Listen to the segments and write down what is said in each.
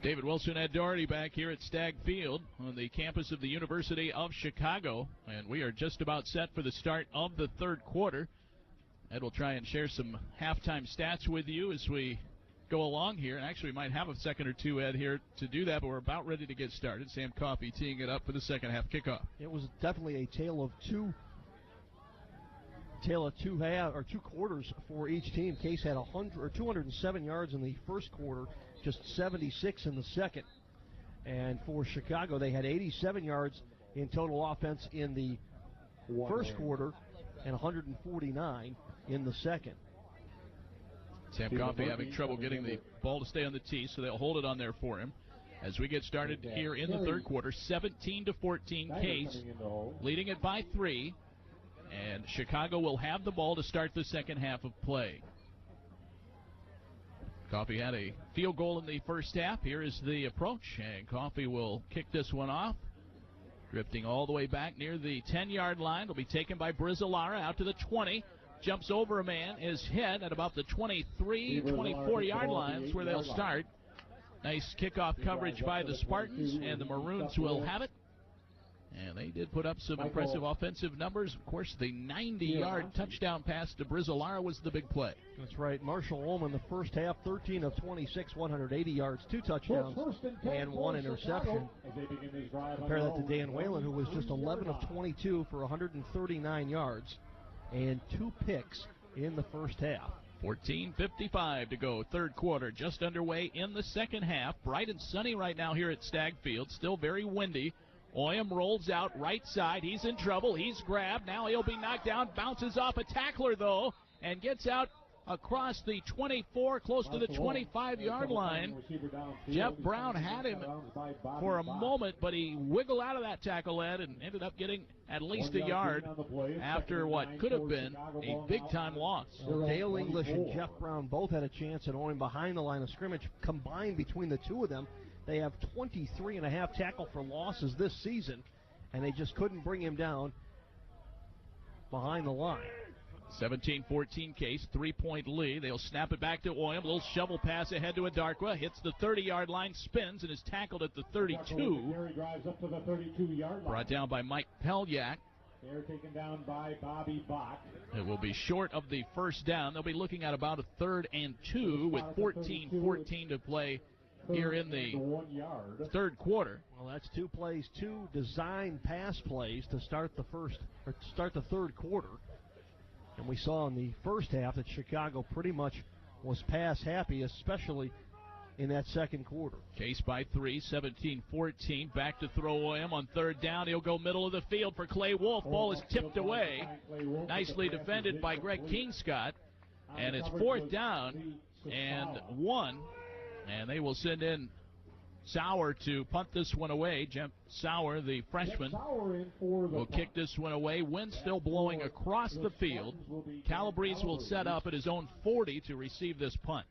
David Wilson, Ed Doherty back here at Stagg Field on the campus of the University of Chicago, and we are just about set for the start of the third quarter. Ed will try and share some halftime stats with you as we go along here. And actually, we might have a second or two, Ed, here to do that, but we're about ready to get started. Sam Coffey teeing it up for the second half kickoff. It was definitely a tale of two quarters for each team. Case had 207 yards in the first quarter, just 76 in the second. And for Chicago, they had 87 yards in total offense in the first quarter and 149 in the second. Sam Coffey having trouble getting the ball to stay on the tee, so they'll hold it on there for him. As we get started here in the third quarter, 17-14 Case, leading it by 3. And Chicago will have the ball to start the second half of play. Coffey had a field goal in the first half. Here is the approach, and Coffey will kick this one off. Drifting all the way back near the 10-yard line. Will be taken by Brizzalara out to the 20. Jumps over a man, is hit at about the 23, 24-yard line. That's where they'll start. Nice kickoff coverage by the Spartans, and the Maroons will have it. And they did put up some impressive offensive numbers. Of course, the 90-yard touchdown pass to Brizzalara was the big play. That's right. Marshall Ullman, the first half, 13 of 26, 180 yards, 2 touchdowns, and 1 interception. Compare that to Dan Whalen, who was just 11 of 22 for 139 yards and 2 picks in the first half. 14:55 to go, third quarter, just underway in the second half. Bright and sunny right now here at Stagg Field, still very windy. Oyam rolls out right side. He's in trouble. He's grabbed. Now he'll be knocked down. Bounces off a tackler, though, and gets out across the 24, close to the 25-yard line. Jeff Brown had him for a moment, but he wiggled out of that tackle, Ed, and ended up getting at least a yard after what could have been a big-time loss. Well, Dale English and Jeff Brown both had a chance at Oyam behind the line of scrimmage. Combined between the two of them, they have 23.5 tackle for losses this season, and they just couldn't bring him down behind the line. 17-14 Case, 3-point lead. They'll snap it back to Oyam. Little shovel pass ahead to Adarkwa. Hits the 30-yard line, spins, and is tackled at the 32. Drives up to the 32-yard line. Brought down by Mike Pelyak. They're taken down by Bobby Bach. It will be short of the first down. They'll be looking at about a 3rd and 2 with 14-14 to play here in the third quarter. Well, that's 2 plays, 2 design pass plays to start the third quarter. And we saw in the first half that Chicago pretty much was pass happy, especially in that second quarter. Case by 3, 17-14. Back to throw Oyam on third down. He'll go middle of the field for Clay Wolf. Ball is tipped away. Nicely defended by Greg Kingscott. And it's 4th down and 1. And they will send in Sauer to punt this one away. Jeff Sauer, the freshman, will kick this one away. Wind still blowing across the field. Calabrese will set up at his own 40 to receive this punt.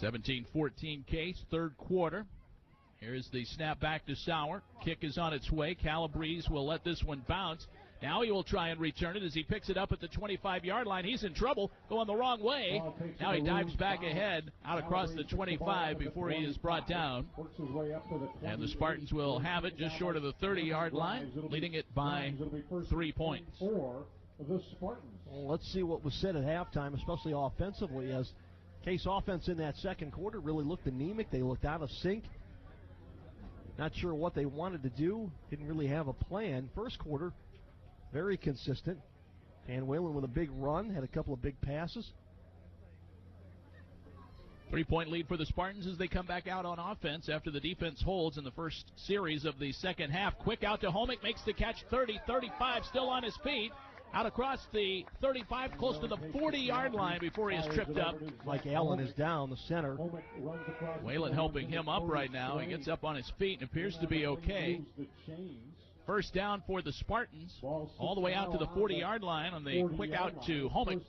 17-14 Case, third quarter. Here's the snap back to Sauer. Kick is on its way. Calabrese will let this one bounce. Now he will try and return it as he picks it up at the 25-yard line. He's in trouble, going the wrong way. Now he dives back ahead, out across the 25 before he is brought down. And the Spartans will have it just short of the 30-yard line, leading it by 3 points. Well, let's see what was said at halftime, especially offensively, as Case offense in that second quarter really looked anemic. They looked out of sync. Not sure what they wanted to do. Didn't really have a plan. First quarter, very consistent. And Whalen with a big run, had a couple of big passes. 3-point lead for the Spartans as they come back out on offense after the defense holds in the first series of the second half. Quick out to Homick, makes the catch, 30, 35, still on his feet. Out across the 35, close to the 40-yard line before he is tripped up. Mike Allen is down, the center. Whalen helping him up right now. He gets up on his feet and appears to be okay. First down for the Spartans, all the way out to the 40-yard line on the quick out to Homick.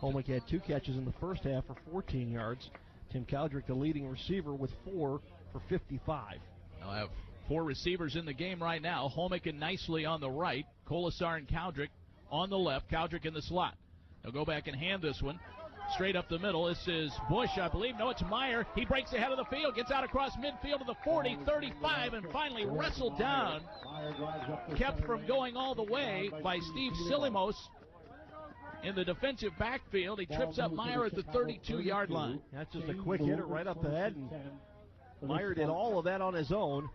Homick had 2 catches in the first half for 14 yards. Tim Cowdrick, the leading receiver, with 4 for 55. They'll have 4 receivers in the game right now. Holmick and Nicely on the right. Colasar and Cowdrick on the left. Cowdrick in the slot. They'll go back and hand this one straight up the middle. This is Bush, I believe. No, it's Meyer. He breaks ahead of the field, gets out across midfield to the 40, 35, and finally wrestled down. Kept from going all the way by Steve Silimos in the defensive backfield. He trips up Meyer at the 32-yard line. That's just a quick hitter right up the head, and Meyer did all of that on his own.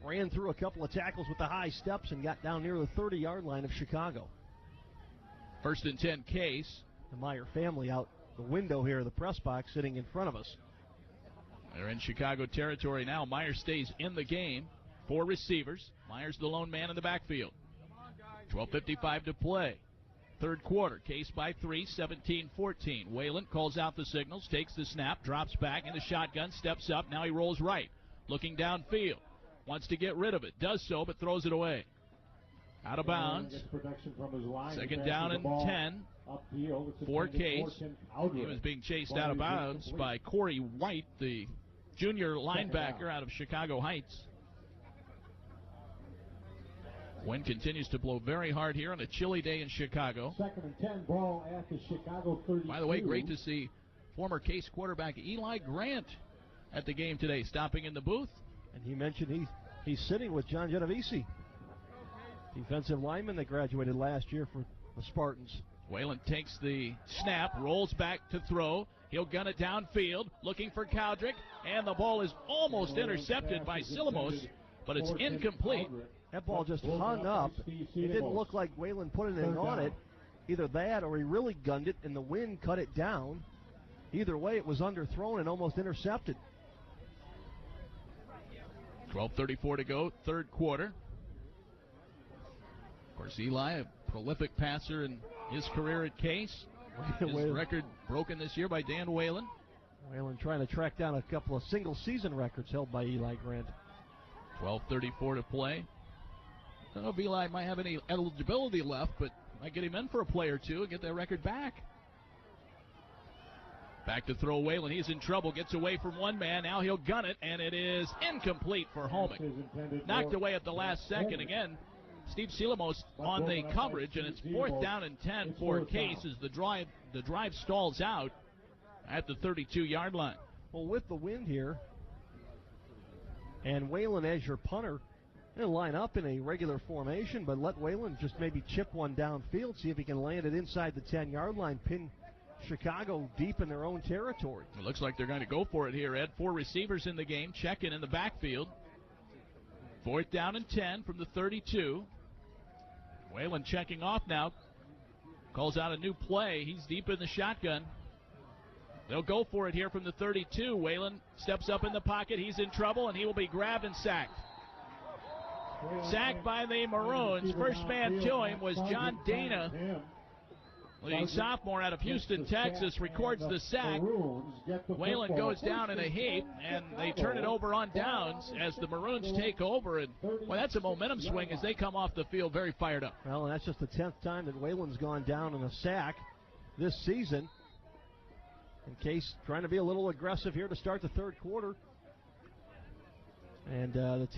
Ran through a couple of tackles with the high steps and got down near the 30-yard line of Chicago. First and 10 Case. The Meyer family out the window here, the press box sitting in front of us. They're in Chicago territory now. Meyer stays in the game. 4 receivers. Meyer's the lone man in the backfield. 12:55 to play. Third quarter. Case by 3, 17-14. Whalen calls out the signals, takes the snap, drops back in the shotgun, steps up. Now he rolls right. Looking downfield. Wants to get rid of it. Does so, but throws it away. Out of bounds. Second down and 10 for Case. He was being chased out of bounds by Corey White, the junior linebacker out of Chicago Heights. Wind continues to blow very hard here on a chilly day in Chicago. Second and 10, ball at the Chicago 32. By the way, great to see former Case quarterback Eli Grant at the game today, stopping in the booth. And he mentioned he's sitting with John Genovese, defensive lineman that graduated last year for the Spartans. Whalen takes the snap, rolls back to throw. He'll gun it downfield, looking for Cowdrick, and the ball is almost intercepted by Silimos, but it's incomplete. That ball just hung up. It didn't look like Whalen put anything on it. Either that or he really gunned it and the wind cut it down. Either way, it was underthrown and almost intercepted. 12:34 to go, third quarter. Of course, Eli, a prolific passer in his career at Case. His record broken this year by Dan Whalen. Whalen trying to track down a couple of single-season records held by Eli Grant. 12:34 to play. I don't know if Eli might have any eligibility left, but might get him in for a play or two and get that record back. Back to throw Whalen. He's in trouble. Gets away from one man. Now he'll gun it, and it is incomplete for Holmick. Knocked away at the last second. Again, Steve Silimos on the coverage, and it's 4th down and 10 for Case as the drive stalls out at the 32-yard line. Well, with the wind here, and Whalen as your punter, he'll line up in a regular formation, but let Whalen just maybe chip one downfield, see if he can land it inside the 10-yard line, pin Chicago deep in their own territory. It looks like they're going to go for it here, Ed. 4 receivers in the game, checking in the backfield. 4th down and 10 from the 32. Whalen checking off now. Calls out a new play. He's deep in the shotgun. They'll go for it here from the 32. Whalen steps up in the pocket. He's in trouble, and he will be grabbed and sacked. Sacked by the Maroons. First man to him was John Dana, the sophomore out of Houston, Texas, records the sack. Whalen goes down in a heap, and they turn it over on downs as the Maroons take over. And well, that's a momentum swing as they come off the field very fired up. Well, and that's just the 10th time that Whalen's gone down in a sack this season. In Case trying to be a little aggressive here to start the third quarter. And the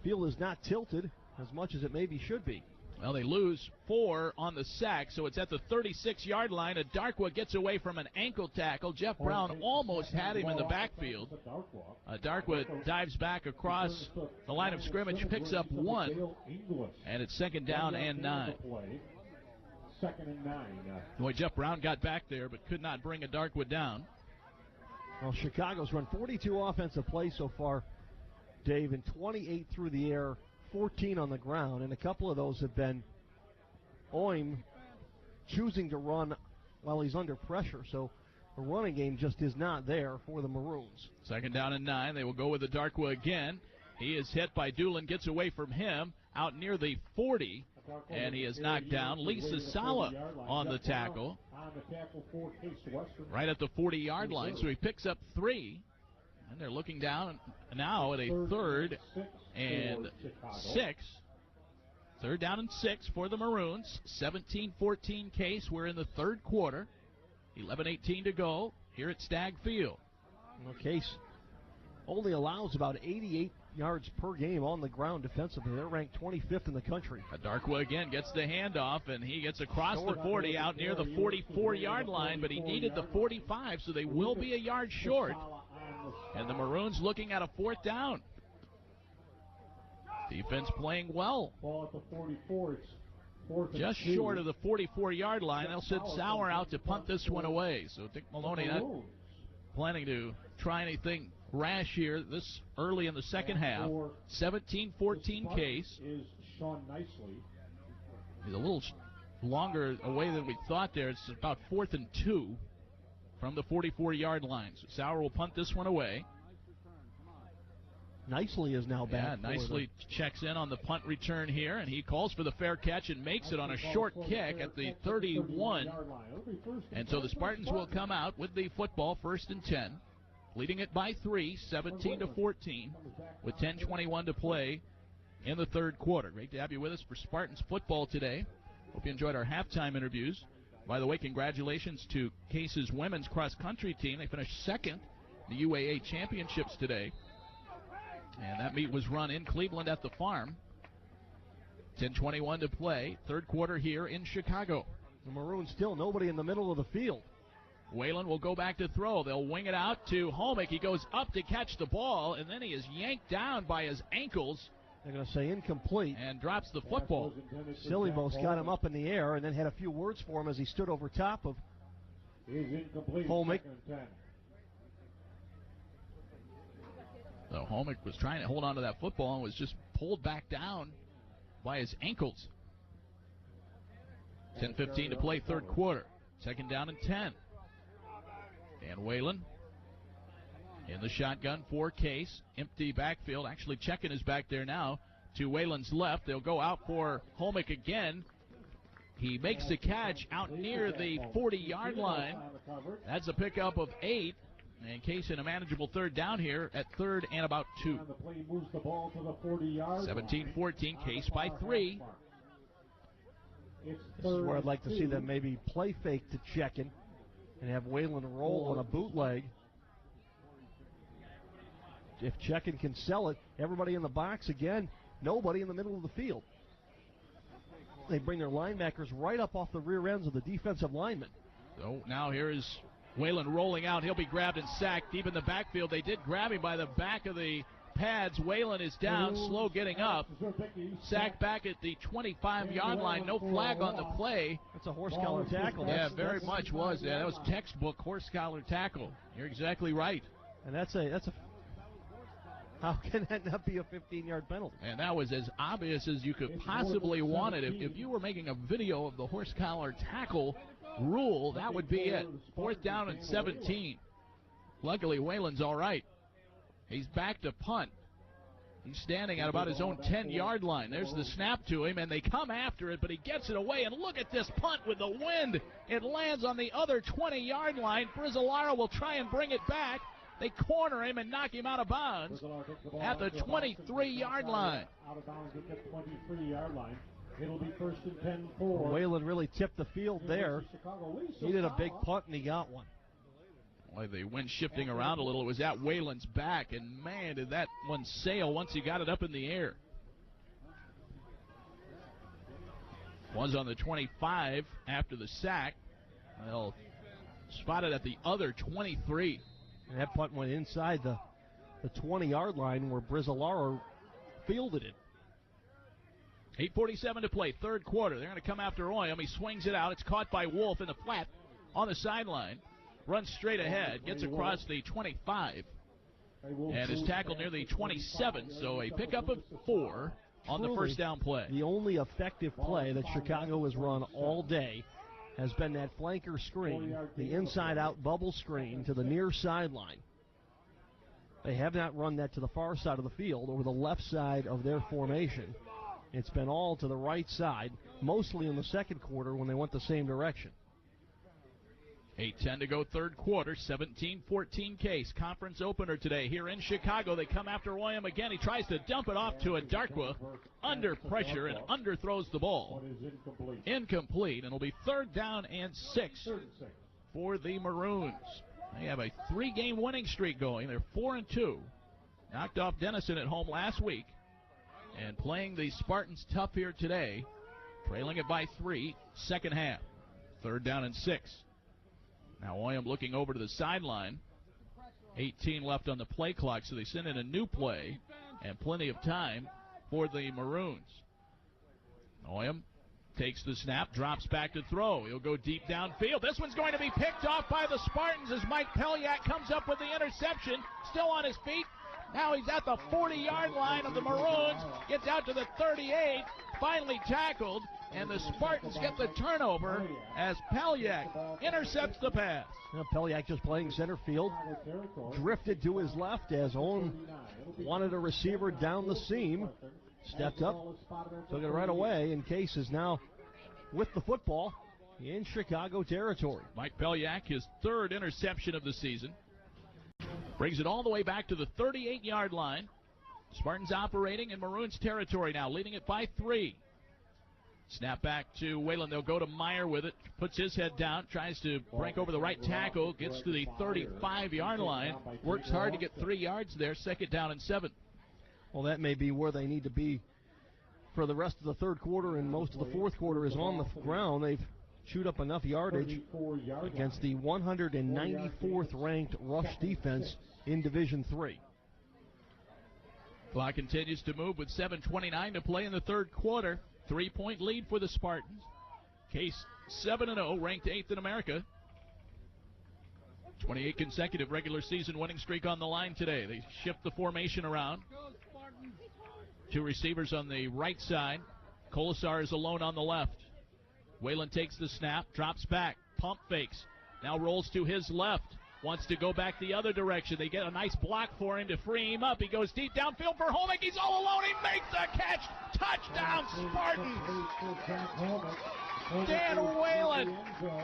field is not tilted as much as it maybe should be. Well, they lose 4 on the sack, so it's at the 36-yard line. Darkwa gets away from an ankle tackle. Jeff Brown almost had him in the backfield. Darkwa dives back across the line of scrimmage, picks up 1, and it's 2nd down and 9. Boy, Jeff Brown got back there but could not bring Darkwa down. Well, Chicago's run 42 offensive plays so far, Dave, and 28 through the air, 14 on the ground, and a couple of those have been Oim choosing to run while he's under pressure. So the running game just is not there for the Maroons. 2nd down and 9. They will go with the Darkwa again. He is hit by Doolin, gets away from him out near the 40, and he is knocked down. Lisa Sala on the tackle right at the 40-yard line. So he picks up 3, and they're looking down now at a 3rd and 6. 3rd down and 6 for the Maroons. 17-14 Case. We're in the third quarter. 11:18 to go. here at Stagg Field. Well, Case only allows about 88 yards per game on the ground defensively. They're ranked 25th in the country. Darkwa again gets the handoff, and he gets across the 40 out near the 44-yard line, but he needed the 45, so they will be a yard short. And the Maroons looking at a 4th down. Defense playing well. Ball at the 44. It's 4th and Just 2. short of the 44-yard line. They'll send Sauer out to punt this one away. So Dick Maloney not planning to try anything rash here this early in the second half. 17-14 Case. Is Sean Nicely. He's a little longer away than we thought there. It's about 4th and 2 from the 44-yard line. So Sauer will punt this one away. Nicely is now back. Yeah, Nicely checks in on the punt return here, and he calls for the fair catch and makes it on a short kick at the 31. And so the Spartans will come out with the football, 1st and 10, leading it by 3, 17-14, with 10:21 to play in the third quarter. Great to have you with us for Spartans football today. Hope you enjoyed our halftime interviews. By the way, congratulations to Case's women's cross-country team. They finished 2nd in the UAA championships today. And that meet was run in Cleveland at the farm. 10:21 to play. Third quarter here in Chicago. The Maroons still nobody in the middle of the field. Whalen will go back to throw. They'll wing it out to Holmick. He goes up to catch the ball, and then he is yanked down by his ankles. They're going to say incomplete. And drops the football. Sillyvos got him up in the air and then had a few words for him as he stood over top of Holmick. So Holmick was trying to hold on to that football and was just pulled back down by his ankles. 10:15 to play, third quarter. 2nd down and 10. Dan Whalen in the shotgun for Case. Empty backfield. Actually, checking is back there now to Whalen's left. They'll go out for Holmick again. He makes the catch out near the 40-yard line. That's a pickup of 8. And Case in a manageable 3rd down here at 3rd and about 2. 17-14, Case by 3. This is where I'd like to see them maybe play fake to Check-in and have Whalen roll on a bootleg. If Check-in can sell it, everybody in the box again, nobody in the middle of the field. They bring their linebackers right up off the rear ends of the defensive linemen. So now here is Whalen rolling out. He'll be grabbed and sacked deep in the backfield. They did grab him by the back of the pads. Whalen is down, slow getting up. Sacked back at the 25-yard line. No flag on the play. That's a horse collar tackle. Yeah, very much was. Yeah, that was textbook horse collar tackle. You're exactly right. And that's a how can that not be a 15-yard penalty? And that was as obvious as you could possibly want it. If you were making a video of the horse collar tackle rule, that would be it. 4th down and 17. Luckily, Whalen's all right. He's back to punt. He's standing at about his own 10-yard line. There's the snap to him, and they come after it, but he gets it away. And look at this punt with the wind. It lands on the other 20-yard line. Frizzolaro will try and bring it back. They corner him and knock him out of bounds at the 23-yard line. Out of bounds at the 23-yard line. It'll be 1st and 10 for. Whalen really tipped the field there. He did a big punt, and he got one. Boy, the wind shifting around a little. It was at Whalen's back, and man, did that one sail once he got it up in the air. Was on the 25 after the sack. They'll spot it at the other 23. And that punt went inside the 20-yard line where Brizzolaro fielded it. 8:47 to play, third quarter. They're going to come after Oyam. He swings it out. It's caught by Wolf in the flat on the sideline. Runs straight ahead, gets across the 25, and is tackled near the 27. So a pickup of 4 on the 1st down play. The only effective play that Chicago has run all day has been that flanker screen, the inside-out bubble screen to the near sideline. They have not run that to the far side of the field over the left side of their formation. It's been all to the right side, mostly in the second quarter when they went the same direction. 8:10 to go, third quarter, 17-14 Case. Conference opener today here in Chicago. They come after Oyam again. He tries to dump it off to a Darkwa under pressure and underthrows the ball. Incomplete, and it'll be 3rd down and 6 for the Maroons. They have a 3-game winning streak going. They're 4-2. Knocked off Denison at home last week. And playing the Spartans tough here today. Trailing it by 3, second half. 3rd down and 6. Now Oyam looking over to the sideline. 18 left on the play clock, so they send in a new play. And plenty of time for the Maroons. Oyam takes the snap, drops back to throw. He'll go deep downfield. This one's going to be picked off by the Spartans as Mike Pelyak comes up with the interception. Still on his feet. Now he's at the 40-yard line of the Maroons. Gets out to the 38. Finally tackled. And the Spartans get the turnover as Pelyak intercepts the pass. Pelyak just playing center field. Drifted to his left as Owen wanted a receiver down the seam. Stepped up, took it right away, and Case is now with the football in Chicago territory. Mike Pelyak, his 3rd interception of the season. Brings it all the way back to the 38-yard line. Spartans operating in Maroons territory now, leading it by 3. Snap back to Whalen. They'll go to Meyer with it. Puts his head down, tries to break over the right tackle, gets to the 35-yard line. Works hard to get 3 yards there, 2nd down and 7. Well, that may be where they need to be for the rest of the 3rd quarter, and most of the 4th quarter is on the ground. They've chewed up enough yardage against the 194th ranked rush defense in Division III. Clock continues to move with 7:29 to play in the 3rd quarter. 3-point lead for the Spartans. Case 7-0, ranked 8th in America. 28 consecutive regular season winning streak on the line today. They shift the formation around. 2 receivers on the right side. Colasar is alone on the left. Whalen takes the snap, drops back, pump fakes. Now rolls to his left. Wants to go back the other direction. They get a nice block for him to free him up. He goes deep downfield for Holmick. He's all alone. He makes the catch. Touchdown, Spartans. Dan Whalen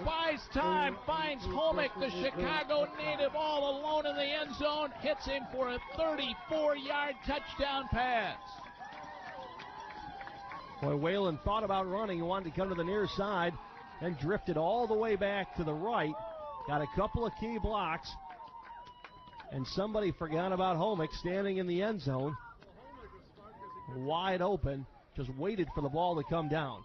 buys time, finds Holmick, the Chicago native, all alone in the end zone. Hits him for a 34-yard touchdown pass. Boy, Whalen thought about running. He wanted to come to the near side and drifted all the way back to the right. Got a couple of key blocks, and somebody forgot about Holmick standing in the end zone. Wide open, just waited for the ball to come down.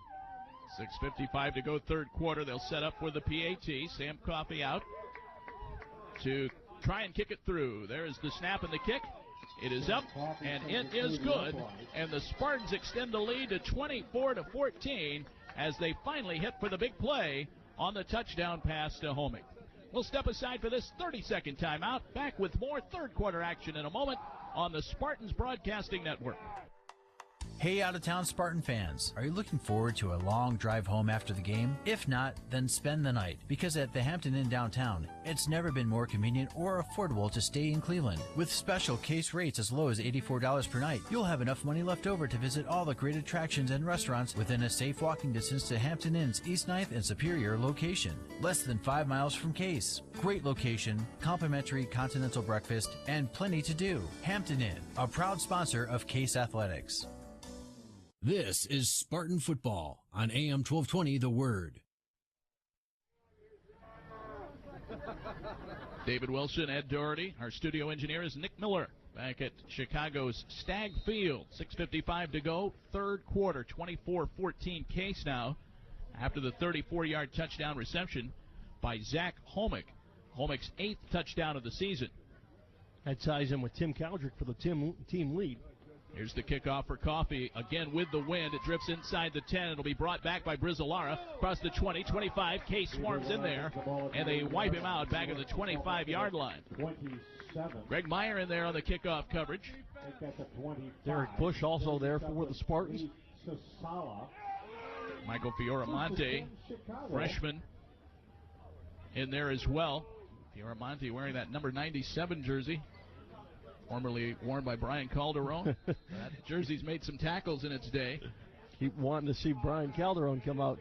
6:55 to go, 3rd quarter. They'll set up for the PAT. Sam Coffey out to try and kick it through. There is the snap and the kick. It is up, and it is good. And the Spartans extend the lead to 24-14 as they finally hit for the big play on the touchdown pass to Holmick. We'll step aside for this 30-second timeout. Back with more 3rd quarter action in a moment on the Spartans Broadcasting Network. Hey, out-of-town Spartan fans, are you looking forward to a long drive home after the game? If not, then spend the night, because at the Hampton Inn downtown, it's never been more convenient or affordable to stay in Cleveland. With special case rates as low as $84 per night, you'll have enough money left over to visit all the great attractions and restaurants within a safe walking distance to Hampton Inn's East 9th and Superior location. Less than 5 miles from Case. Great location, complimentary continental breakfast, and plenty to do. Hampton Inn, a proud sponsor of Case Athletics. This is Spartan Football on AM 1220 The Word. David Wilson, Ed Doherty. Our studio engineer is Nick Miller back at Chicago's Stag Field. 6:55 to go, 3rd quarter, 24-14 Case now after the 34-yard touchdown reception by Zach Holmick. Holmick's 8th touchdown of the season. That ties in with Tim Caldrick for the team lead. Here's the kickoff for Coffey. Again with the wind. It drifts inside the 10. It'll be brought back by Brizzalara. Across the 20, 25. Case swarms in there, and they wipe him out back at the 25-yard line. Greg Meyer in there on the kickoff coverage. Derek Bush also there for the Spartans. Michael Fioramonte, freshman, in there as well. Fioramonte wearing that number 97 jersey, formerly worn by Brian Calderon. That jersey's made some tackles in its day. Keep wanting to see Brian Calderon come out.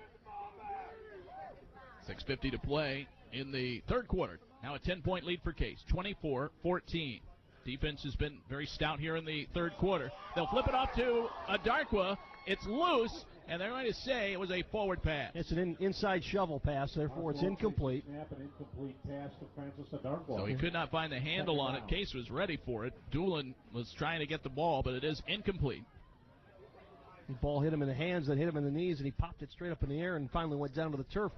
6:50 to play in the 3rd quarter. Now a 10-point lead for Case, 24-14. Defense has been very stout here in the 3rd quarter. They'll flip it off to Adarkwa. It's loose, and they're going to say it was a forward pass. It's an inside shovel pass, therefore it's incomplete. Snap an incomplete pass to Francis Adarkwa. So he could not find the handle on it. Case was ready for it. Doolin was trying to get the ball, but it is incomplete. The ball hit him in the hands, then hit him in the knees, and he popped it straight up in the air and finally went down to the turf.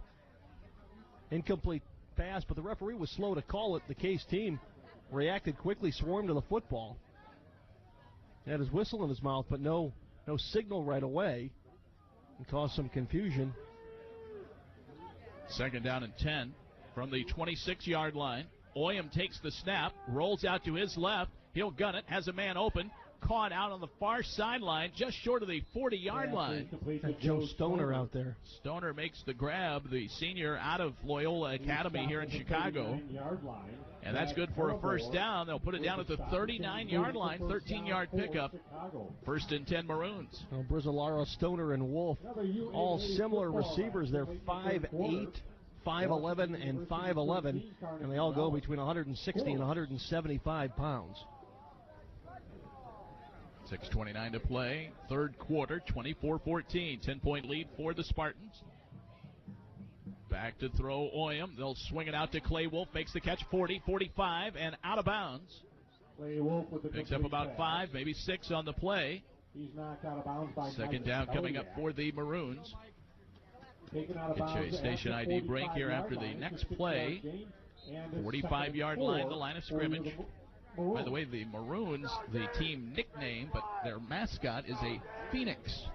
Incomplete pass, but the referee was slow to call it. The Case team reacted quickly, swarmed to the football. He had his whistle in his mouth, but no signal right away, and caused some confusion. Second down and 10 from the 26-yard line. Oyem takes the snap, rolls out to his left. He'll gun it, has a man open, caught out on the far sideline, just short of the 40-yard line. And Joe Stoner out there. Stoner makes the grab, the senior out of Loyola Academy here in Chicago. And that's good for a first down. They'll put it down at the 39-yard line, 13-yard pickup. First and 10 Maroons. Well, Brizolara, Stoner, and Wolf, all similar receivers. They're 5'8", 5'11", and 5'11", and they all go between 160 and 175 pounds. 6:29 to play, third quarter, 24-14, 10-point lead for the Spartans. Back to throw Oyem. They'll swing it out to Clay Wolf, makes the catch 40, 45, and out of bounds. Clay Wolf with the picks up about 5, maybe 6 on the play. He's knocked out of bounds by second down coming up for the Maroons. Taken out of Get bounds you a station ID break here after the next play. 45-yard line, the line of scrimmage. By the way, the Maroons, the team nickname, but their mascot is a phoenix.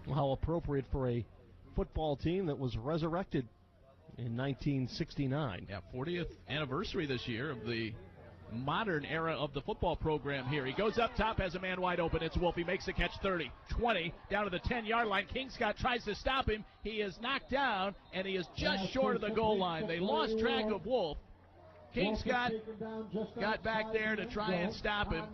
Well, how appropriate for a football team that was resurrected in 1969. Yeah, 40th anniversary this year of the modern era of the football program here. He goes up top, has a man wide open. It's Wolf. He makes the catch 30, 20, down to the 10-yard line. Kingscott tries to stop him. He is knocked down, and he is just short of the goal line. They lost track of Wolf. Kingscott got back there to try and stop him,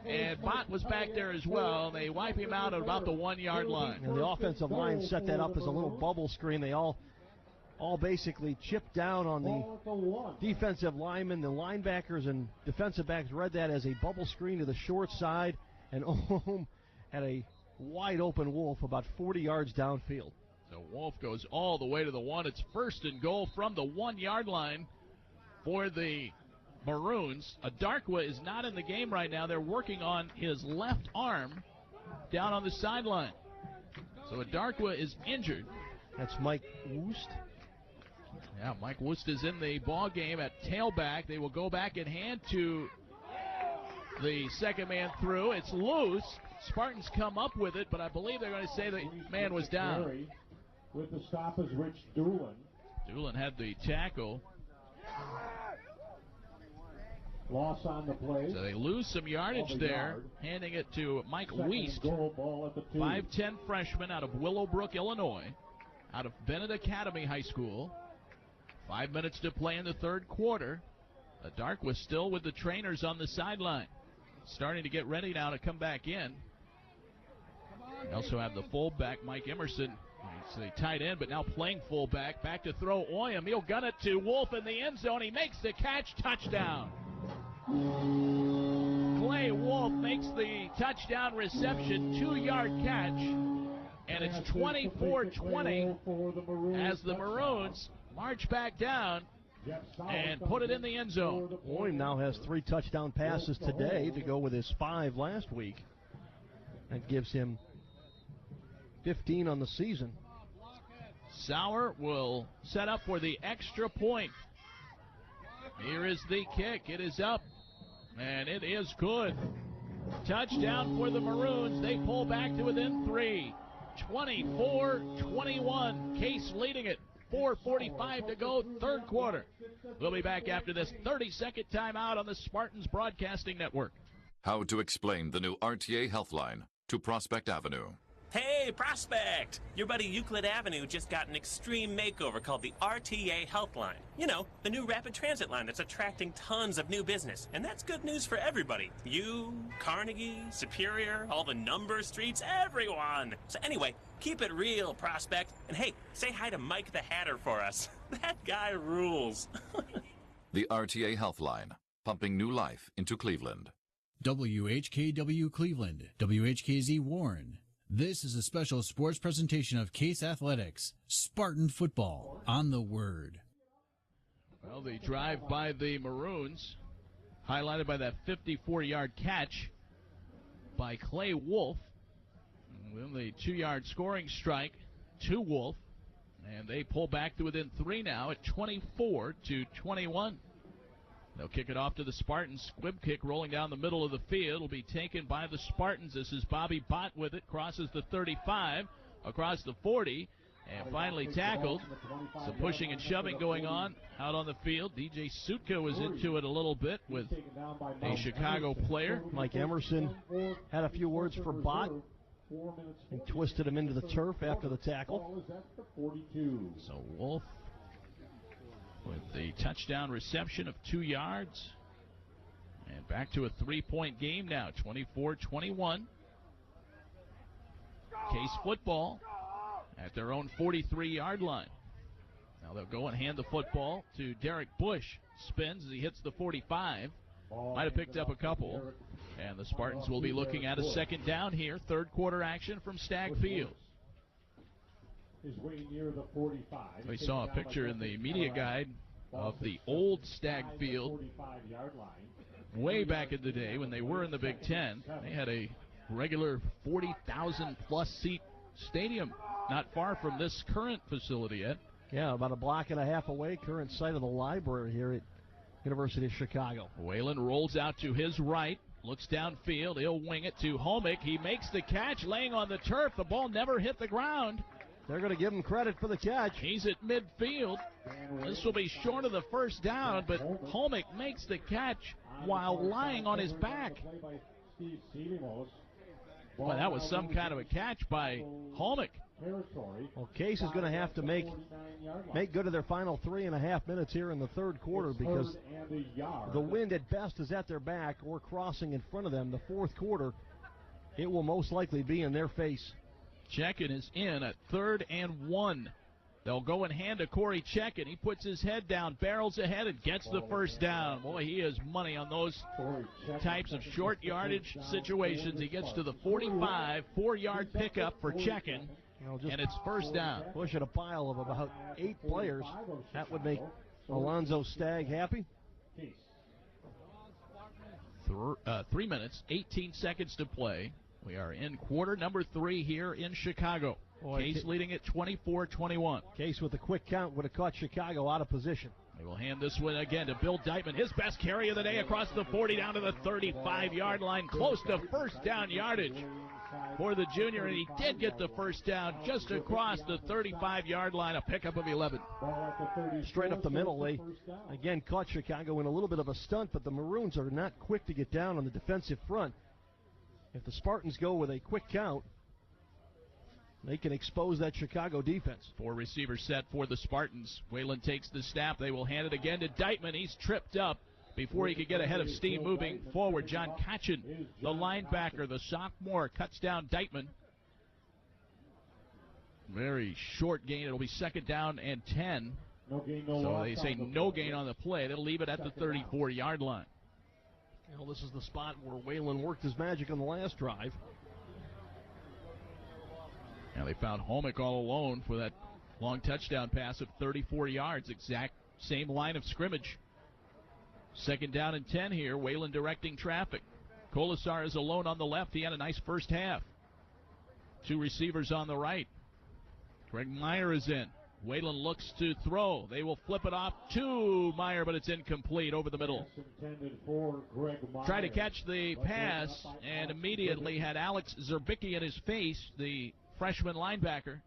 and Bott was back there as well. They wipe him out at about the 1-yard line. And the offensive line set that up as a little bubble screen. They all basically chipped down on the defensive linemen. The linebackers and defensive backs read that as a bubble screen to the short side, and Ohm had a wide open Wolf about 40 yards downfield. So Wolf goes all the way to the 1. It's first and goal from the 1-yard line for the Maroons. Adarkwa is not in the game right now. They're working on his left arm down on the sideline. So Adarkwa is injured. That's Mike Woost. Yeah, Mike Woost is in the ball game at tailback. They will go back and hand to the second man through. It's loose. Spartans come up with it, but I believe they're going to say the man was down. With the stop is Rich Doolin. Doolin had the tackle. Loss on the play. So they lose some yardage there, handing it to Mike Wiest, 5'10" freshman out of Willowbrook, Illinois, out of Bennett Academy High School. 5 minutes to play in the third quarter. Adarkwa still with the trainers on the sideline, starting to get ready now to come back in. We also have the fullback, Mike Emerson. He's the tight end, but now playing fullback. Back to throw Oyem. He'll gun it to Wolf in the end zone. He makes the catch. Touchdown. Clay Wolf makes the touchdown reception, 2-yard catch, and it's 24-20 as the Maroons march back down and put it in the end zone. Oyem now has 3 touchdown passes today to go with his 5 last week. That gives him 15 on the season. Sauer will set up for the extra point. Here is the kick. It is up, and it is good. Touchdown for the Maroons. They pull back to within 3. 24-21. Case leading it. 4:45 to go, third quarter. We'll be back after this 30-second timeout on the Spartans Broadcasting Network. How to explain the new RTA Healthline to Prospect Avenue. Hey, Prospect! Your buddy Euclid Avenue just got an extreme makeover called the RTA Healthline. You know, the new rapid transit line that's attracting tons of new business. And that's good news for everybody. You, Carnegie, Superior, all the number streets, everyone! So anyway, keep it real, Prospect. And hey, say hi to Mike the Hatter for us. That guy rules. The RTA Healthline, pumping new life into Cleveland. WHKW Cleveland, WHKZ Warren, This is a special sports presentation of Case Athletics, Spartan Football on the Word. Well, the drive by the Maroons, highlighted by that 54-yard catch by Clay Wolf. Well, the 2-yard scoring strike to Wolf, and they pull back to within 3 now at 24-21. They'll kick it off to the Spartans. Squib kick rolling down the middle of the field will be taken by the Spartans. This is Bobby Bott with it. Crosses the 35, across the 40, and finally tackled. Some pushing and shoving going on out on the field. DJ Sutka was into it a little bit with a Chicago player. Mike Emerson had a few words for Bott and twisted him into the turf after the tackle. So Wolf with the touchdown reception of 2 yards. And back to a 3-point game now, 24-21. Case football at their own 43-yard line. Now they'll go and hand the football to Derek Bush. Spins as he hits the 45. Might have picked up a couple. And the Spartans will be looking at a second down here. Third quarter action from Stagg Field. We saw a picture in the media guide of the old Stagg Field way back in the day when they were in the Big Ten. They had a regular 40,000 plus seat stadium not far from this current facility yet. Yeah, about a block and a half away, current site of the library here at University of Chicago. Whalen rolls out to his right, looks downfield, he'll wing it to Homick. He makes the catch, laying on the turf. The ball never hit the ground. They're going to give him credit for the catch. He's at midfield. This will be short of the first down, but Homick makes the catch while lying on his back. Well, that was some kind of a catch by Homick. Well, Case is going to have to make good of their final 3.5 minutes here in the third quarter, because the wind at best is at their back or crossing in front of them. The fourth quarter, it will most likely be in their face. Checken is in at 3rd and 1. They'll go and hand to Corey Checken. He puts his head down, barrels ahead, and gets the first down. Boy, he is money on those types of short yardage situations. He gets to the 45, 4-yard pickup for Checken, and it's first down. Pushing a pile of about 8 players. That would make Alonzo Stagg happy. 3 minutes, 18 seconds to play. We are in quarter number 3 here in Chicago. Case leading at 24-21. Case with a quick count would have caught Chicago out of position. They will hand this one again to Bill Deitman. His best carry of the day across the 40 down to the 35-yard line. Close to first down yardage for the junior, and he did get the first down just across the 35-yard line, a pickup of 11. Straight up the middle. They, again, caught Chicago in a little bit of a stunt, but the Maroons are not quick to get down on the defensive front. If the Spartans go with a quick count, they can expose that Chicago defense. 4 receivers set for the Spartans. Whalen takes the snap. They will hand it again to Deitman. He's tripped up before he could get ahead of steam moving forward. John Kachin, the linebacker, the sophomore, cuts down Deitman. Very short gain. It'll be second down and 10. So they say no gain on the play. They'll leave it at the 34-yard line. Well, this is the spot where Whalen worked his magic on the last drive. Now they found Homick all alone for that long touchdown pass of 34 yards. Exact same line of scrimmage. Second down and 10 here. Whalen directing traffic. Colasar is alone on the left. He had a nice first half. 2 receivers on the right. Greg Meyer is in. Whalen looks to throw. They will flip it off to Meyer, but it's incomplete over the middle. Tried to catch the pass and immediately had Alex Zerbicki in his face, the freshman linebacker.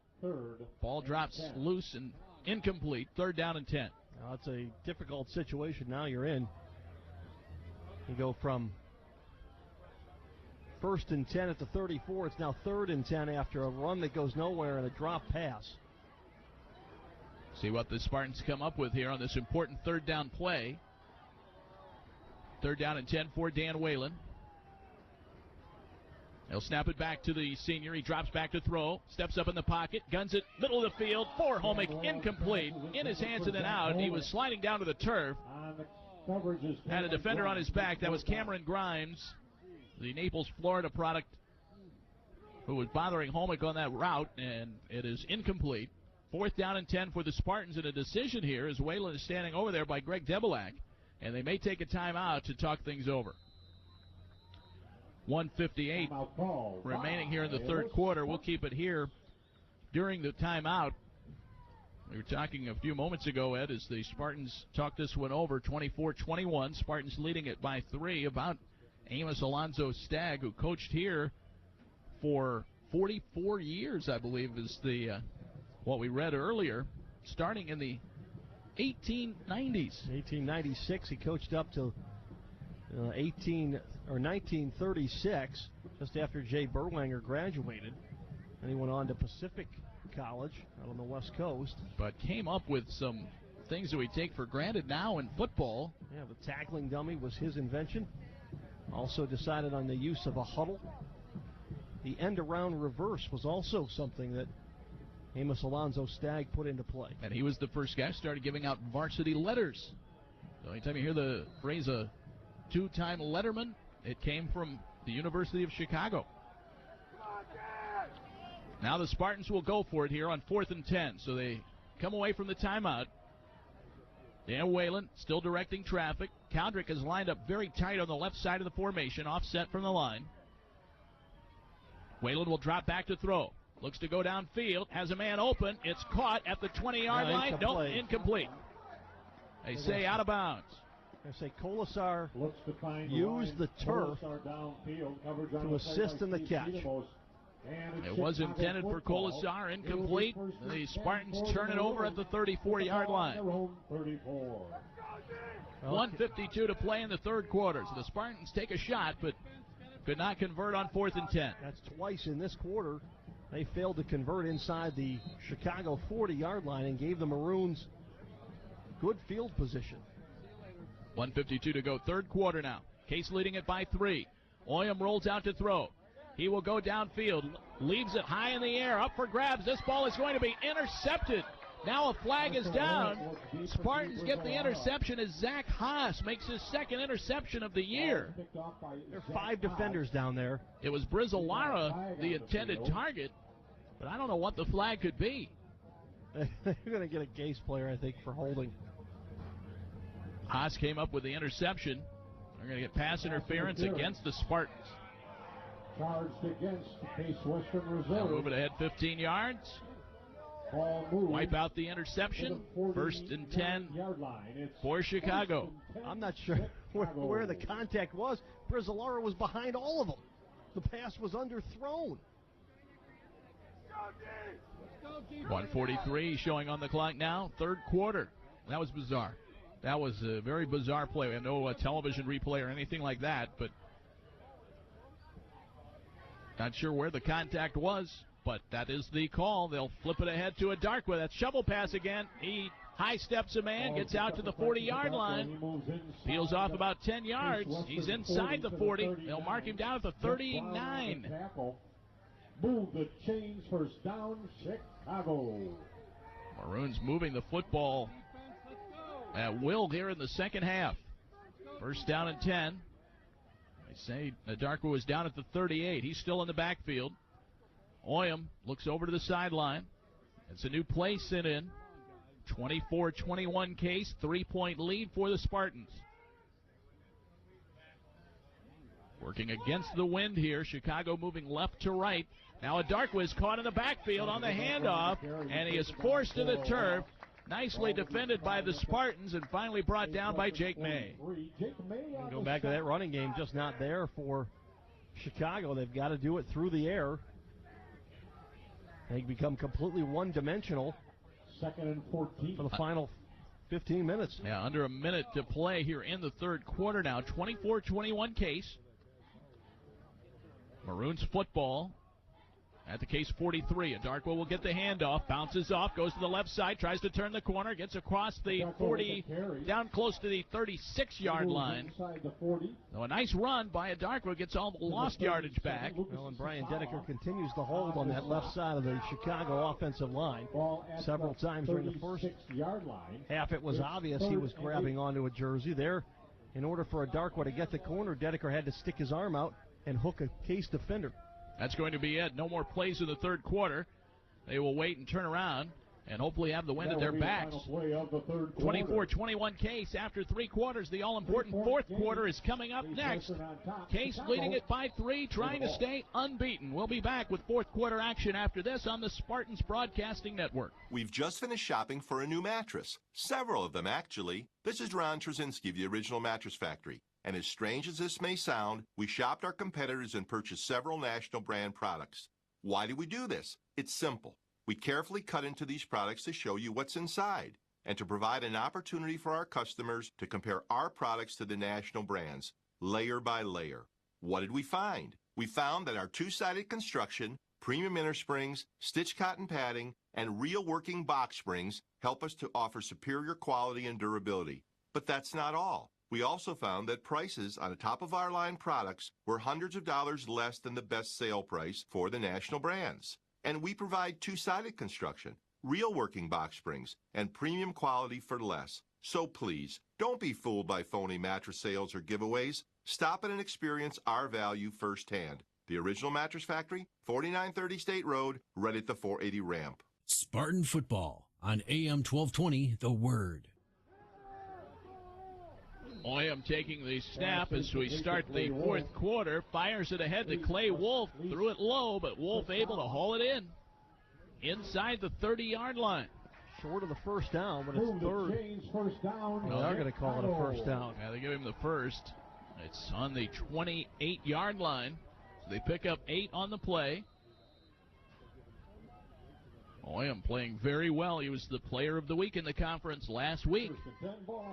Ball drops loose and incomplete. Third down and 10. Now it's a difficult situation now you're in. You go from 1st and 10 at the 34. It's now 3rd and 10 after a run that goes nowhere and a drop pass. See what the Spartans come up with here on this important third down play. Third down and 10 for Dan Whalen. They'll snap it back to the senior. He drops back to throw. Steps up in the pocket. Guns it. Middle of the field. For Homick. Incomplete. In his hands and then out. He was sliding down to the turf. Had a defender on his back. That was Cameron Grimes, the Naples, Florida product who was bothering Holmick on that route, and it is incomplete. 4th down and 10 for the Spartans, and a decision here as Whalen is standing over there by Greg Debelak, and they may take a timeout to talk things over. 1:58 remaining here in the third quarter. We'll keep it here during the timeout. We were talking a few moments ago, Ed, as the Spartans talked this one over, 24-21. Spartans leading it by 3, about Amos Alonzo Stagg, who coached here for 44 years, I believe, is the what we read earlier, starting in the 1890s. 1896, he coached up to 1936, just after Jay Berwanger graduated. And he went on to Pacific College out on the West Coast. But came up with some things that we take for granted now in football. Yeah, the tackling dummy was his invention. Also decided on the use of a huddle. The end-around reverse was also something that Amos Alonzo Stagg put into play. And he was the first guy who started giving out varsity letters. So anytime you hear the phrase a two-time letterman, it came from the University of Chicago. Now the Spartans will go for it here on 4th and 10. So they come away from the timeout. Dan Whalen still directing traffic. Cowdrick is lined up very tight on the left side of the formation, offset from the line. Whalen will drop back to throw. Looks to go downfield. Has a man open. It's caught at the 20-yard line. Nope, incomplete. They say out of bounds. They say Colasar used the turf to assist in the catch. It was intended for Colasar, incomplete. The Spartans turn it over at the 34-yard line. 1:52 to play in the third quarter. So the Spartans take a shot, but could not convert on 4th and 10. That's twice in this quarter. They failed to convert inside the Chicago 40-yard line and gave the Maroons good field position. 1:52 to go, third quarter now. Case leading it by 3. Oyam rolls out to throw. He will go downfield, leaves it high in the air, up for grabs. This ball is going to be intercepted. Now a flag is down. Spartans get the interception as Zach Haas makes his second interception of the year. There are 5 defenders down there. It was Brizolara, the intended target, but I don't know what the flag could be. They're going to get a Case player, I think, for holding. Haas came up with the interception. They're going to get pass interference against the Spartans. Charged against Case Western Reserve. They'll move it ahead 15 yards. Wipe out the interception. 1st and 10 for Chicago. I'm not sure where the contact was. Brizolara was behind all of them. The pass was underthrown. 1:43 showing on the clock now. Third quarter. That was bizarre. That was a very bizarre play. We have no television replay or anything like that, but not sure where the contact was, but that is the call. They'll flip it ahead to Adarkwa. That's shovel pass again. He high steps a man, gets out to the 40-yard line, peels off about 10 yards. He's inside the 40. They'll mark him down at the 39. Move the chains, first down, Chicago. Maroons moving the football at will here in the second half. 1st down and 10. They say Adarkwa was down at the 38. He's still in the backfield. Oyam looks over to the sideline. It's a new play sent in. 24-21 Case, 3-point lead for the Spartans. Working against the wind here. Chicago moving left to right. Now Adarkwa is caught in the backfield on the handoff, and he is forced to the turf. Nicely defended by the Spartans and finally brought down by Jake May. Go back to that running game, just not there for Chicago. They've got to do it through the air. They become completely one-dimensional. 2nd and 14 for the final 15 minutes. Yeah, under a minute to play here in the third quarter now. 24-21 Case. Maroons football at the Case 43. Adarkwa will get the handoff, bounces off, goes to the left side, tries to turn the corner, gets across the 40, down close to the 36-yard line. So a nice run by Adarkwa, gets all the lost yardage back. Well, and Brian Dedeker continues to hold on that left side of the Chicago offensive line several times during the first half. It was obvious he was grabbing onto a jersey there. In order for Adarkwa to get the corner, Dedeker had to stick his arm out and hook a Case defender. That's going to be it. No more plays in the third quarter. They will wait and turn around and hopefully have the wind at their backs. 24-21 Case after 3 quarters. The all-important fourth quarter is coming up next. Case leading it by 3, trying to stay unbeaten. We'll be back with fourth quarter action after this on the Spartans Broadcasting Network. We've just finished shopping for a new mattress. Several of them, actually. This is Ron Trzynski of the Original Mattress Factory. And as strange as this may sound, we shopped our competitors and purchased several national brand products. Why do we do this? It's simple. We carefully cut into these products to show you what's inside and to provide an opportunity for our customers to compare our products to the national brands, layer by layer. What did we find? We found that our two-sided construction, premium inner springs, stitched cotton padding, and real working box springs help us to offer superior quality and durability. But that's not all. We also found that prices on the top-of-our-line products were hundreds of dollars less than the best sale price for the national brands. And we provide two-sided construction, real working box springs, and premium quality for less. So please, don't be fooled by phony mattress sales or giveaways. Stop in and experience our value firsthand. The Original Mattress Factory, 4930 State Road, right at the 480 ramp. Spartan football on AM 1220, The Word. Oyam taking the snap as we start the fourth quarter. Fires it ahead to Clay Wolf. Threw it low, but Wolf able to haul it in. Inside the 30-yard line. Short of the first down, but it's third. They're going to call it a first down. Yeah, they give him the first. It's on the 28-yard line. So they pick up 8 on the play. Oyam playing very well. He was the player of the week in the conference last week.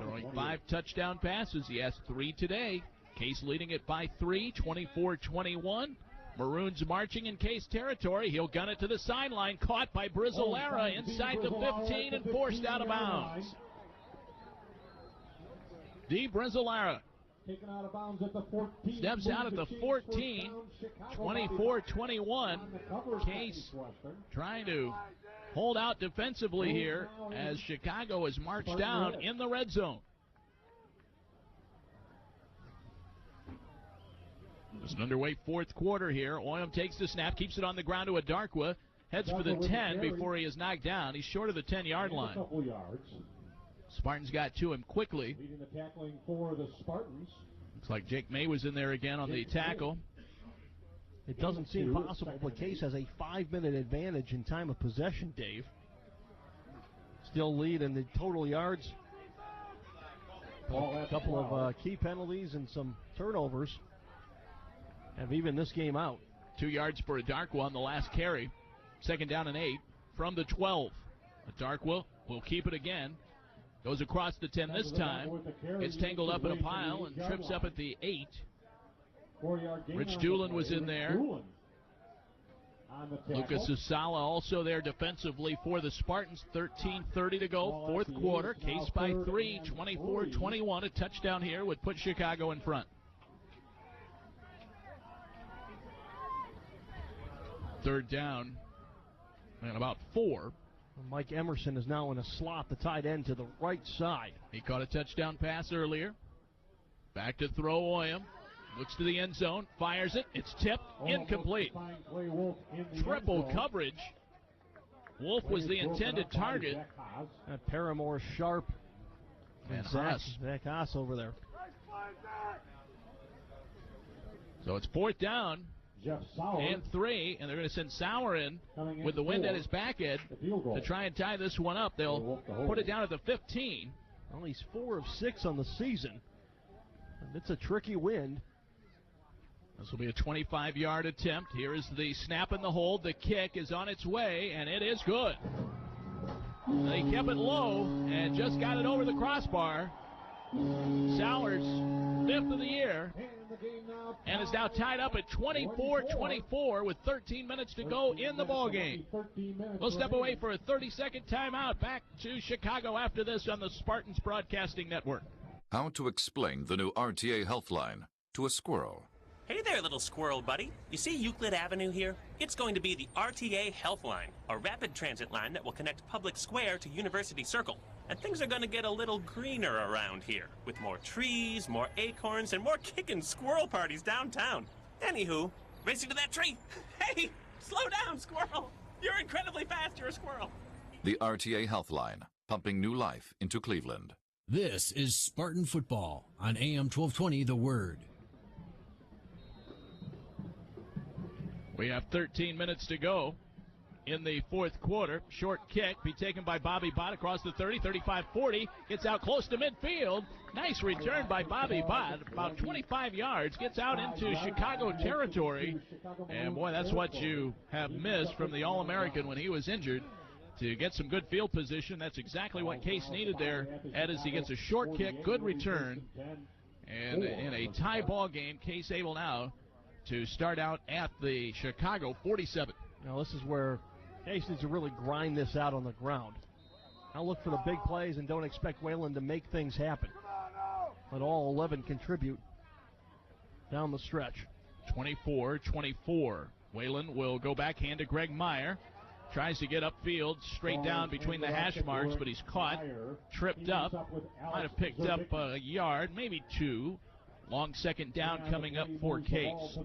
Throwing 5 touchdown passes. He has 3 today. Case leading it by 3, 24-21. Maroons marching in Case territory. He'll gun it to the sideline. Caught by Brizzolera inside the 15 and forced out of bounds. Brizzolera taken out of bounds at the 14. Steps out at the 14. 24-21. Case trying to hold out defensively here as Chicago has marched down in the red zone. Just underway fourth quarter here. Oyam takes the snap, keeps it on the ground to Adarkwa. Heads for the 10 before he is knocked down. He's short of the 10-yard line. Spartans got to him quickly. Leading the tackling for the Spartans. Looks like Jake May was in there again on the tackle. It doesn't seem possible, but Case has a 5-minute advantage in time of possession, Dave. Still lead in the total yards. A couple of key penalties and some turnovers have even this game out. 2 yards for Adarkwa on the last carry. Second down and 8 from the 12. Adarkwa will keep it again. Goes across the 10 this time. Gets tangled up in a pile and trips up at the 8. Rich Doolin was in there. Lucas Usala also there defensively for the Spartans. 13:30 to go, fourth quarter. Case by 3, 24-21. A touchdown here would put Chicago in front. Third down and about 4. Mike Emerson is now in a slot, the tight end to the right side. He caught a touchdown pass earlier. Back to throw Oyam. Looks to the end zone, fires it. It's tipped, incomplete. Triple coverage. Wolf was the intended target. Paramore, Sharp, and Zach Haas over there. So it's fourth down and 3, and they're going to send Sauer in with the wind at his back end to try and tie this one up. They'll put it down at the 15. Well, he's 4 of 6 on the season. And it's a tricky wind. This will be a 25-yard attempt. Here is the snap and the hold. The kick is on its way, and it is good. They kept it low and just got it over the crossbar. Sauer's 5th of the year, and is now tied up at 24-24 with 13 minutes to go in the ballgame. We'll step away for a 30-second timeout. Back to Chicago after this on the Spartans Broadcasting Network. How to explain the new RTA Healthline to a squirrel. Hey there, little squirrel buddy. You see Euclid Avenue here? It's going to be the RTA Healthline, a rapid transit line that will connect Public Square to University Circle. And things are going to get a little greener around here, with more trees, more acorns, and more kickin' squirrel parties downtown. Anywho, Racing to that tree. Hey, slow down, squirrel. You're incredibly fast. You're a squirrel. The RTA Healthline, pumping new life into Cleveland. This is Spartan Football on AM 1220 The Word. We have 13 minutes to go in the fourth quarter. Short kick be taken by Bobby Bott across the 30, 35-40. Gets out close to midfield. Nice return by Bobby Bott. About 25 yards. Gets out into Chicago territory. And, boy, that's what you have missed from the All-American when he was injured. To get some good field position, that's exactly what Case needed there. Ed, as he gets a short kick, good return. And in a tie ball game, Case able now to start out at the Chicago 47. Now this is where Case needs to really grind this out on the ground. Now look for the big plays and don't expect Wayland to make things happen. Let all 11 contribute down the stretch. 24-24. Wayland will go backhand to Greg Meyer. Tries to get upfield, straight down between the hash marks, but he's caught, tripped up. Might have picked up a yard, maybe two. Long second down coming up for Case.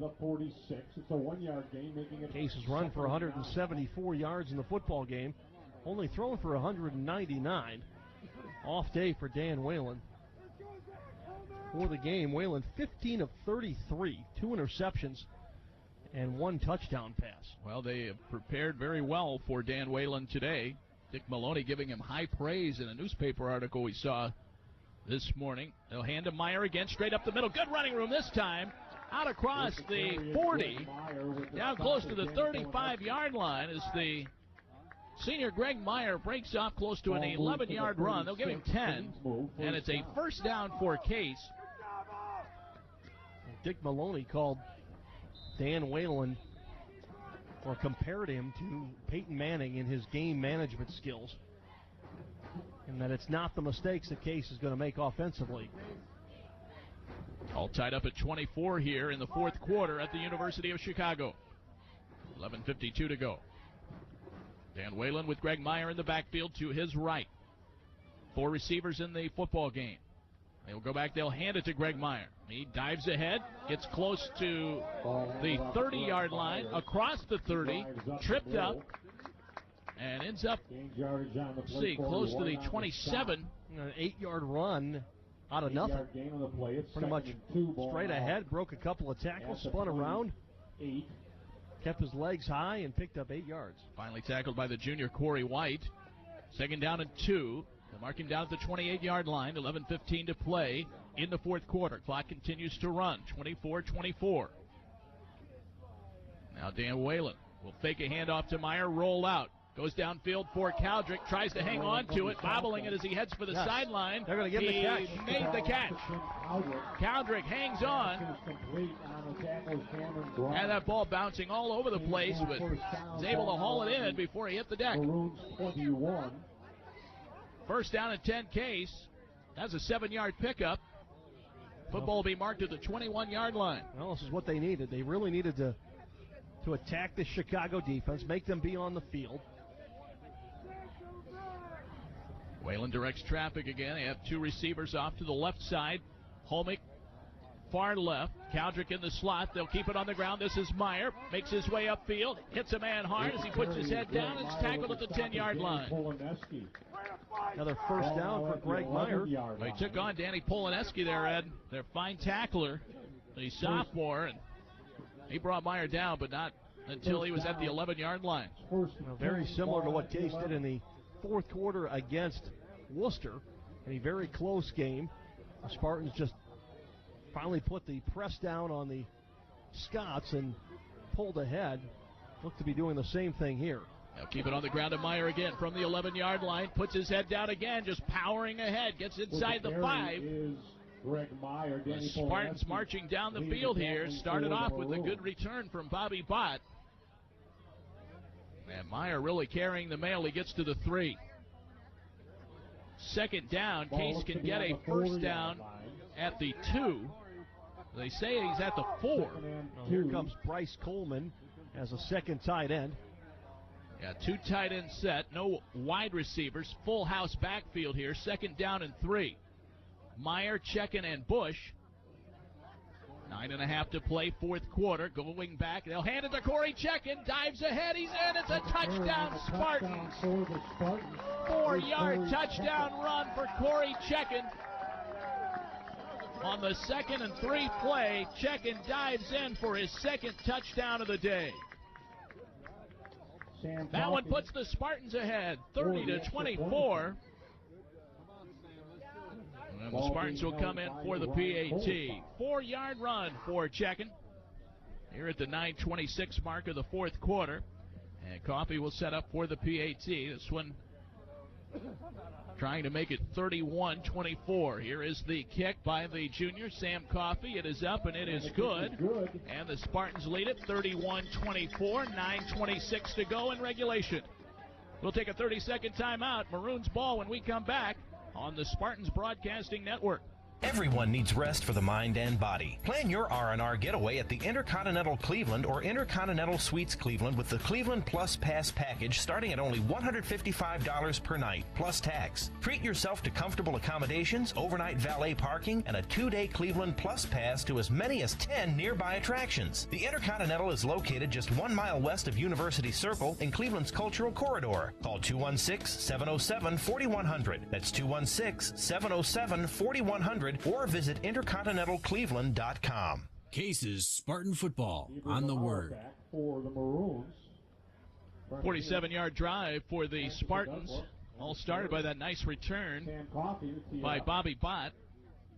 Case has run for 174 yards in the football game, only thrown for 199. Off day for Dan Whalen. For the game, Whalen 15 of 33, 2 interceptions, and 1 touchdown pass. Well, they have prepared very well for Dan Whalen today. Dick Maloney giving him high praise in a newspaper article we saw this morning. They'll hand to Meyer again, straight up the middle. Good running room this time. Out across the 40, down close to the 35-yard line as the senior Greg Meyer breaks off close to an 11-yard run. They'll give him 10, and it's a first down for Case. Dick Maloney called Dan Whalen, or compared him to Peyton Manning in his game management skills, and that it's not the mistakes that Case is going to make offensively. All tied up at 24 here in the fourth quarter at the University of Chicago. 11:52 to go. Dan Whalen with Greg Meyer in the backfield to his right. 4 receivers in the football game. They'll go back, they'll hand it to Greg Meyer. He dives ahead, gets close to the 30-yard line, across the 30, tripped up, and ends up, close to the 27. An 8-yard run out of nothing. Pretty much straight ahead, broke a couple of tackles, spun around, kept his legs high, and picked up 8 yards. Finally tackled by the junior Corey White. Second down and 2. They'll mark him down at the 28-yard line. 11:15 to play in the fourth quarter. Clock continues to run. 24-24. Now Dan Whalen will fake a handoff to Meyer, roll out. Goes downfield for Caldrick, tries to hang on to it, bobbling it as he heads for the sideline. They're going to give him the catch. He made the catch. Caldrick hangs on. And that ball bouncing all over the place, but was able to haul it in before he hit the deck. First down and 10 Case. That's a 7-yard pickup. Football will be marked at the 21-yard line. Well, this is what they needed. They really needed to attack the Chicago defense, make them be on the field. Whalen directs traffic again. They have 2 receivers off to the left side. Holmick far left. Caldrick in the slot. They'll keep it on the ground. This is Meyer. Makes his way upfield. Hits a man hard as he puts his head down. It's tackled at the 10-yard line. Another first down for Greg Meyer. Well, he took on Danny Polineski there, Ed. Their fine tackler, the sophomore, and he brought Meyer down, but not until he was at the 11-yard line. Well, very similar to what Case did in the fourth quarter against Worcester. In a very close game. The Spartans just finally put the press down on the Scots and pulled ahead. Look to be doing the same thing here. They'll keep it on the ground to Meyer again from the 11-yard line. Puts his head down again, just powering ahead. Gets inside the 5. The Spartans marching down the field here. Started off with a good return from Bobby Bott. And Meyer really carrying the mail. He gets to the 3. Second down. Case can get a first down at the 2. They say he's at the 4. Well, here comes Bryce Coleman as a second tight end. Yeah, 2 tight end set. No wide receivers. Full house backfield here. Second down and 3. Meyer, Checken, and Bush. 9:30 to play, fourth quarter. Going back, they'll hand it to Corey Checkin. Dives ahead, he's in. It's a touchdown, Spartans. 4-yard touchdown run for Corey Checkin. On the 2nd and 3 play, Checkin dives in for his second touchdown of the day. That one puts the Spartans ahead, 30-24. And the Spartans will come in for the PAT. 4-yard run for Checkin here at the 9:26 mark of the fourth quarter. And Coffey will set up for the PAT. This one trying to make it 31-24. Here is the kick by the junior, Sam Coffey. It is up and it is good. And the Spartans lead it 31-24, 9:26 to go in regulation. We'll take a 30-second timeout. Maroons ball when we come back on the Spartans Broadcasting Network. Everyone needs rest for the mind and body. Plan your R&R getaway at the Intercontinental Cleveland or Intercontinental Suites Cleveland with the Cleveland Plus Pass package starting at only $155 per night, plus tax. Treat yourself to comfortable accommodations, overnight valet parking, and a 2-day Cleveland Plus Pass to as many as 10 nearby attractions. The Intercontinental is located just 1 mile west of University Circle in Cleveland's Cultural Corridor. Call 216-707-4100. That's 216-707-4100. Or visit IntercontinentalCleveland.com. Case's Spartan Football on the Word. For the Maroons. 47-yard drive for the Spartans. All started by that nice return by Bobby Bott.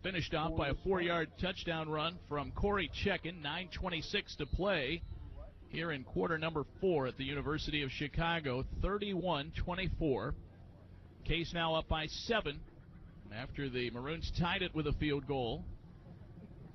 Finished off by a 4-yard touchdown run from Corey Checkin. 9:26 to play here in quarter number 4 at the University of Chicago. 31-24. Case now up by 7. After the Maroons tied it with a field goal.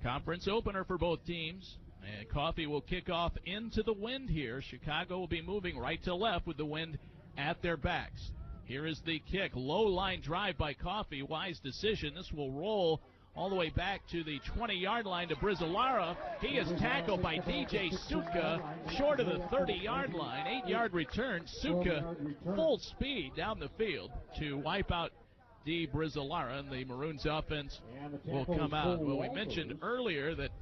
Conference opener for both teams. And Coffey will kick off into the wind here. Chicago will be moving right to left with the wind at their backs. Here is the kick. Low line drive by Coffey. Wise decision. This will roll all the way back to the 20-yard line to Brizolara. He is tackled by DJ Sutka short of the 30-yard line. 8-yard return. Sutka full speed down the field to wipe out D. Brizolara, and the Maroons offense will come out. Well, we mentioned earlier that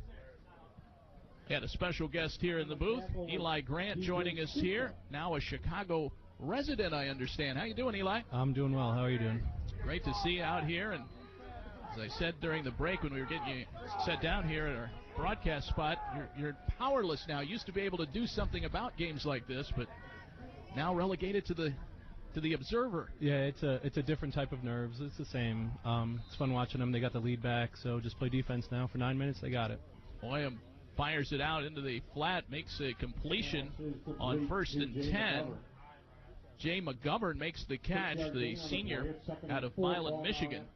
we had a special guest here in the booth, Eli Grant, joining us here. Now a Chicago resident, I understand. How you doing, Eli? I'm doing well. How are you doing? Great to see you out here. And as I said during the break when we were getting you set down here at our broadcast spot, you're powerless now. You used to be able to do something about games like this, but now relegated to the observer. Yeah, it's a different type of nerves. It's the same. It's fun watching them. They got the lead back, so just play defense now for 9 minutes. They got it. Oyam fires it out into the flat, makes a completion on 1st and 10. Jay McGovern makes the catch, the senior out of Milan, Michigan.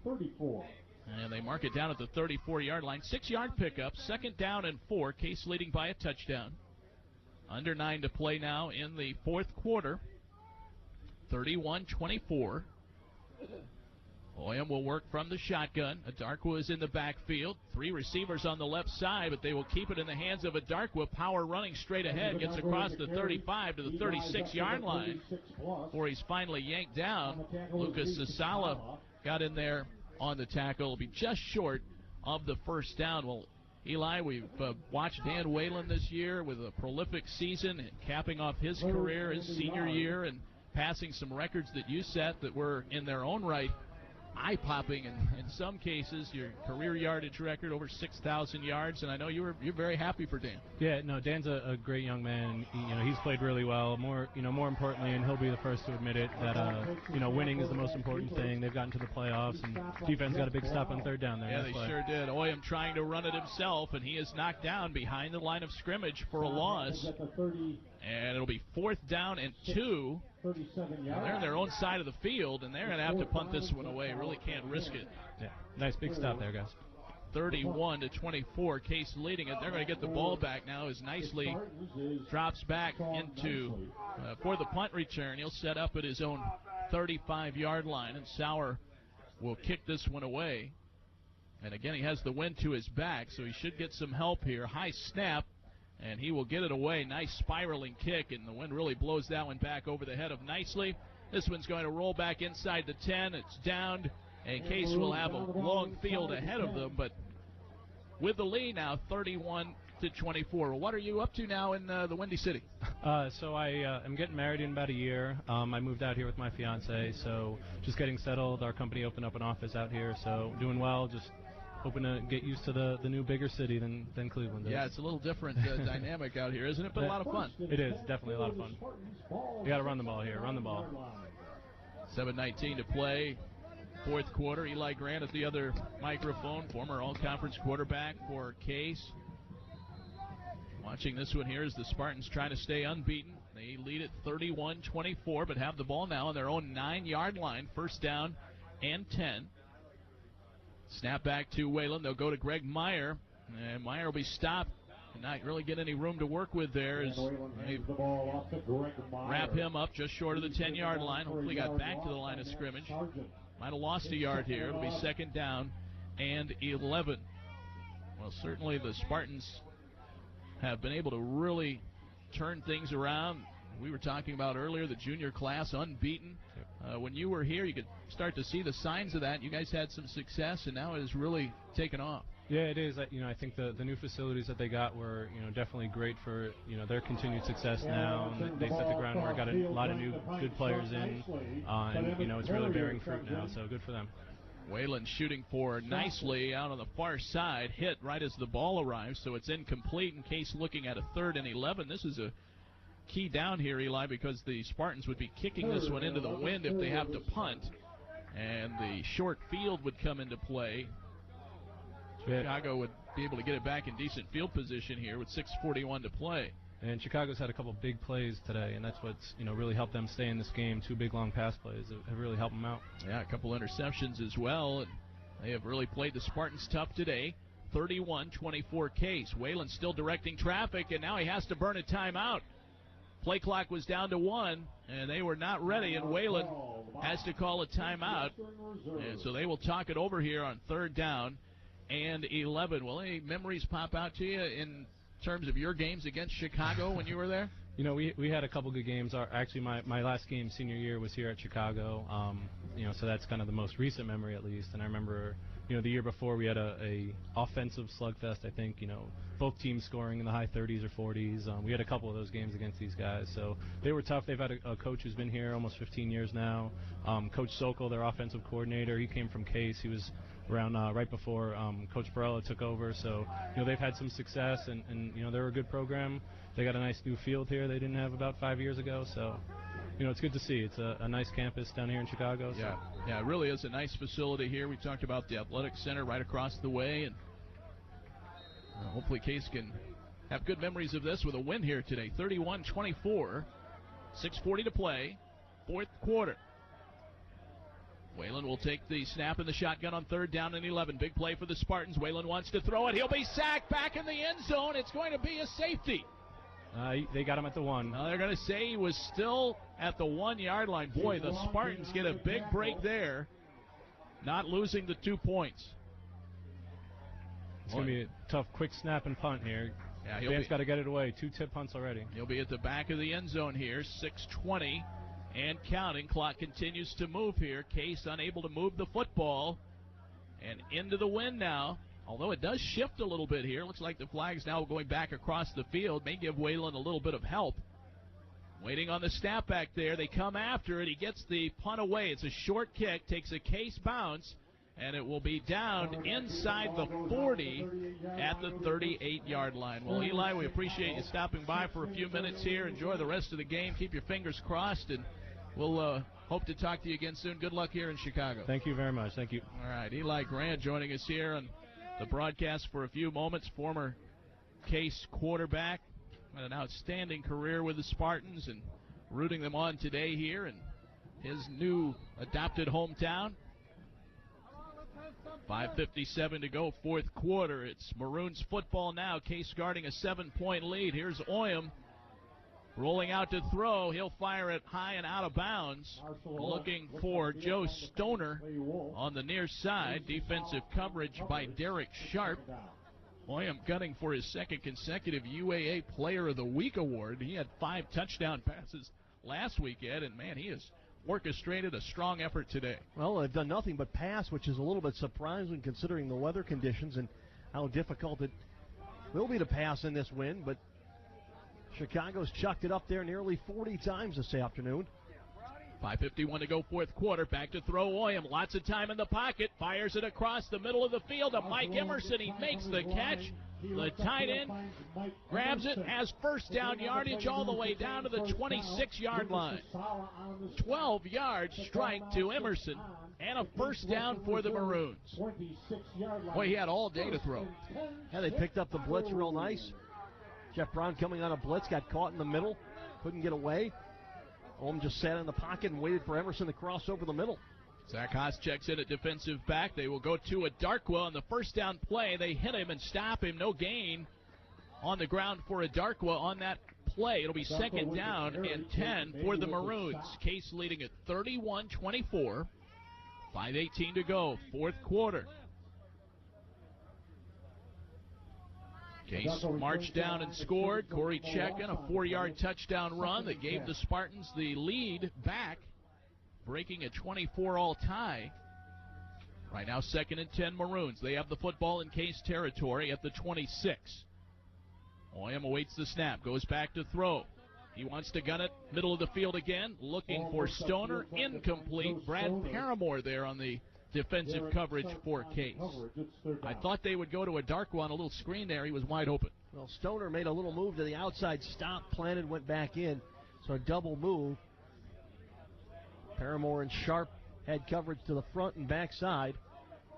And they mark it down at the 34-yard line. 6-yard pickup, 2nd down and 4. Case leading by a touchdown. Under 9 to play now in the fourth quarter. 31-24. Oyam will work from the shotgun. Adarkwa is in the backfield. 3 receivers on the left side, but they will keep it in the hands of Adarkwa. Power running straight ahead. Gets across the 35 to the 36-yard line before he's finally yanked down. Lucas Sasala got in there on the tackle. Will be just short of the first down. Well, Eli, we've watched Dan Whalen this year with a prolific season and capping off his career, his senior year, and passing some records that you set that were in their own right eye-popping, and in some cases your career yardage record over 6,000 yards, and I know you're very happy for Dan. Yeah, no, Dan's a great young man. He's played really well. More importantly, and he'll be the first to admit it, that winning is the most important thing. They've gotten to the playoffs, and defense got a big stop on 3rd down there. Yeah, they sure did. Oyam trying to run it himself, and he is knocked down behind the line of scrimmage for a loss. And it'll be 4th down and 2. They're on their own side of the field, and they're going to have to punt this one away. Really can't risk it. Yeah, nice big stop there, guys. 31-24. Case leading it. They're going to get the ball back now as Nicely drops back into for the punt return. He'll set up at his own 35-yard line, and Sauer will kick this one away. And again, he has the wind to his back, so he should get some help here. High snap. And he will get it away. Nice spiraling kick, and the wind really blows that one back over the head of Nicely. This one's going to roll back inside the 10. It's downed, and Case will have a long field ahead of them, but with the lead now, 31-24. What are you up to now in the Windy City? So I am getting married in about a year. I moved out here with my fiance, so just getting settled. Our company opened up an office out here, so doing well. Just hoping to get used to the new bigger city than Cleveland is. Yeah, it's a little different dynamic out here, isn't it? But a lot of fun. It is, definitely a lot of fun. You got to run the ball here, run the ball. 7:19 to play, fourth quarter. Eli Grant at the other microphone, former all-conference quarterback for Case. Watching this one here as the Spartans trying to stay unbeaten. They lead at 31-24, but have the ball now on their own 9-yard line. First down and 10. Snap back to Whalen. They'll go to Greg Meyer, and Meyer will be stopped and not really get any room to work with there as they wrap him up just short of the 10-yard line. Hopefully got back to the line of scrimmage. Might have lost a yard here. It'll be second down and 11. Well, certainly the Spartans have been able to really turn things around. We were talking about earlier the junior class unbeaten. When you were here, you could start to see the signs of that. You guys had some success, and now it has really taken off. Yeah, it is. I think the new facilities that they got were definitely great for their continued success now. And they set the groundwork, got a lot of new good players in, and it's really bearing fruit now. So good for them. Whalen shooting for nicely out on the far side, hit right as the ball arrives, so it's incomplete. In Case looking at a 3rd and 11. This is a key down here, Eli, because the Spartans would be kicking this one into the wind if they have to punt, and the short field would come into play. Chicago would be able to get it back in decent field position here with 6:41 to play. And Chicago's had a couple big plays today, and that's what's really helped them stay in this game. 2 big long pass plays have really helped them out. Yeah, a couple interceptions as well, and they have really played the Spartans tough today. 31-24 Case. Whalen still directing traffic, and now he has to burn a timeout. Play clock was down to 1, and they were not ready, and Whalen has to call a timeout. And so they will talk it over here on 3rd down and 11. Will any memories pop out to you in terms of your games against Chicago when you were there? We had a couple good games. Actually, my last game senior year was here at Chicago. So that's kind of the most recent memory, at least. And I remember, the year before we had a offensive slugfest. I think, both teams scoring in the high 30s or 40s. We had a couple of those games against these guys, so they were tough. They've had a coach who's been here almost 15 years now. Coach Sokol, their offensive coordinator, he came from Case. He was around right before Coach Barella took over. So, they've had some success, and they're a good program. They got a nice new field here they didn't have about 5 years ago. So, it's good to see. It's a nice campus down here in Chicago. So. Yeah, it really is a nice facility here. We talked about the athletic center right across the way, and hopefully Case can have good memories of this with a win here today. 31-24, 6:40 to play, fourth quarter. Whalen will take the snap in the shotgun on 3rd down and 11. Big play for the Spartans. Whalen wants to throw it. He'll be sacked back in the end zone. It's going to be a safety. They got him at the 1. They're going to say he was still at the 1-yard line. Boy, the Spartans get a big break there, not losing the 2 points. It's going to be a tough, quick snap and punt here. Yeah, Dan's got to get it away. 2 tip punts already. He'll be at the back of the end zone here. 6:20 and counting. Clock continues to move here. Case unable to move the football. And into the wind now. Although it does shift a little bit here. Looks like the flag's now going back across the field. May give Whalen a little bit of help. Waiting on the snap back there. They come after it. He gets the punt away. It's a short kick. Takes a Case bounce. And it will be down inside the 40 at the 38-yard line. Well, Eli, we appreciate you stopping by for a few minutes here. Enjoy the rest of the game. Keep your fingers crossed, and we'll hope to talk to you again soon. Good luck here in Chicago. Thank you very much. Thank you. All right, Eli Grant joining us here on the broadcast for a few moments. Former Case quarterback. Had an outstanding career with the Spartans and rooting them on today here in his new adopted hometown. 5:57 to go, fourth quarter. It's Maroons football now. Case guarding a 7-point lead. Here's Oyam rolling out to throw. He'll fire it high and out of bounds. Looking for Joe Stoner on the near side. Defensive coverage by Derek Sharp. Oyam gunning for his second consecutive UAA Player of the Week award. He had 5 touchdown passes last weekend, and man, he has orchestrated a strong effort today. Well, they've done nothing but pass, which is a little bit surprising considering the weather conditions. And how difficult it will be to pass in this wind, but Chicago's chucked it up there nearly 40 times this afternoon. 5:51 to go, fourth quarter. Back to throw Oyam. Lots of time in the pocket. Fires it across the middle of the field to Mike Emerson. He makes the catch. The tight end grabs it, has first down yardage all the way down to the 26-yard line. 12-yard strike to Emerson and a first down for the Maroons. Boy, he had all day to throw. Yeah, they picked up the blitz real nice. Jeff Brown coming on a blitz, got caught in the middle, couldn't get away. Ohm just sat in the pocket and waited for Emerson to cross over the middle. Zach Haas checks in at defensive back. They will go to a Darkwa on the first down play. They hit him and stop him. No gain on the ground for a Darkwa on that play. It'll be second down and 10 for the Maroons. Case leading at 31-24. 5:18 to go, fourth quarter. Case marched down and scored. Corey Chekin, a 4-yard touchdown run that gave the Spartans the lead back, breaking a 24-all tie. Right now, second and 10 Maroons. They have the football in Case territory at the 26. Oyam awaits the snap, goes back to throw. He wants to gun it, middle of the field again, looking for Stoner, incomplete. Brad Paramore there on the defensive coverage for Case. I thought they would go to a dark one, a little screen there. He was wide open. Well, Stoner made a little move to the outside, stopped, planted, went back in. So a double move. Paramore and Sharp had coverage to the front and backside.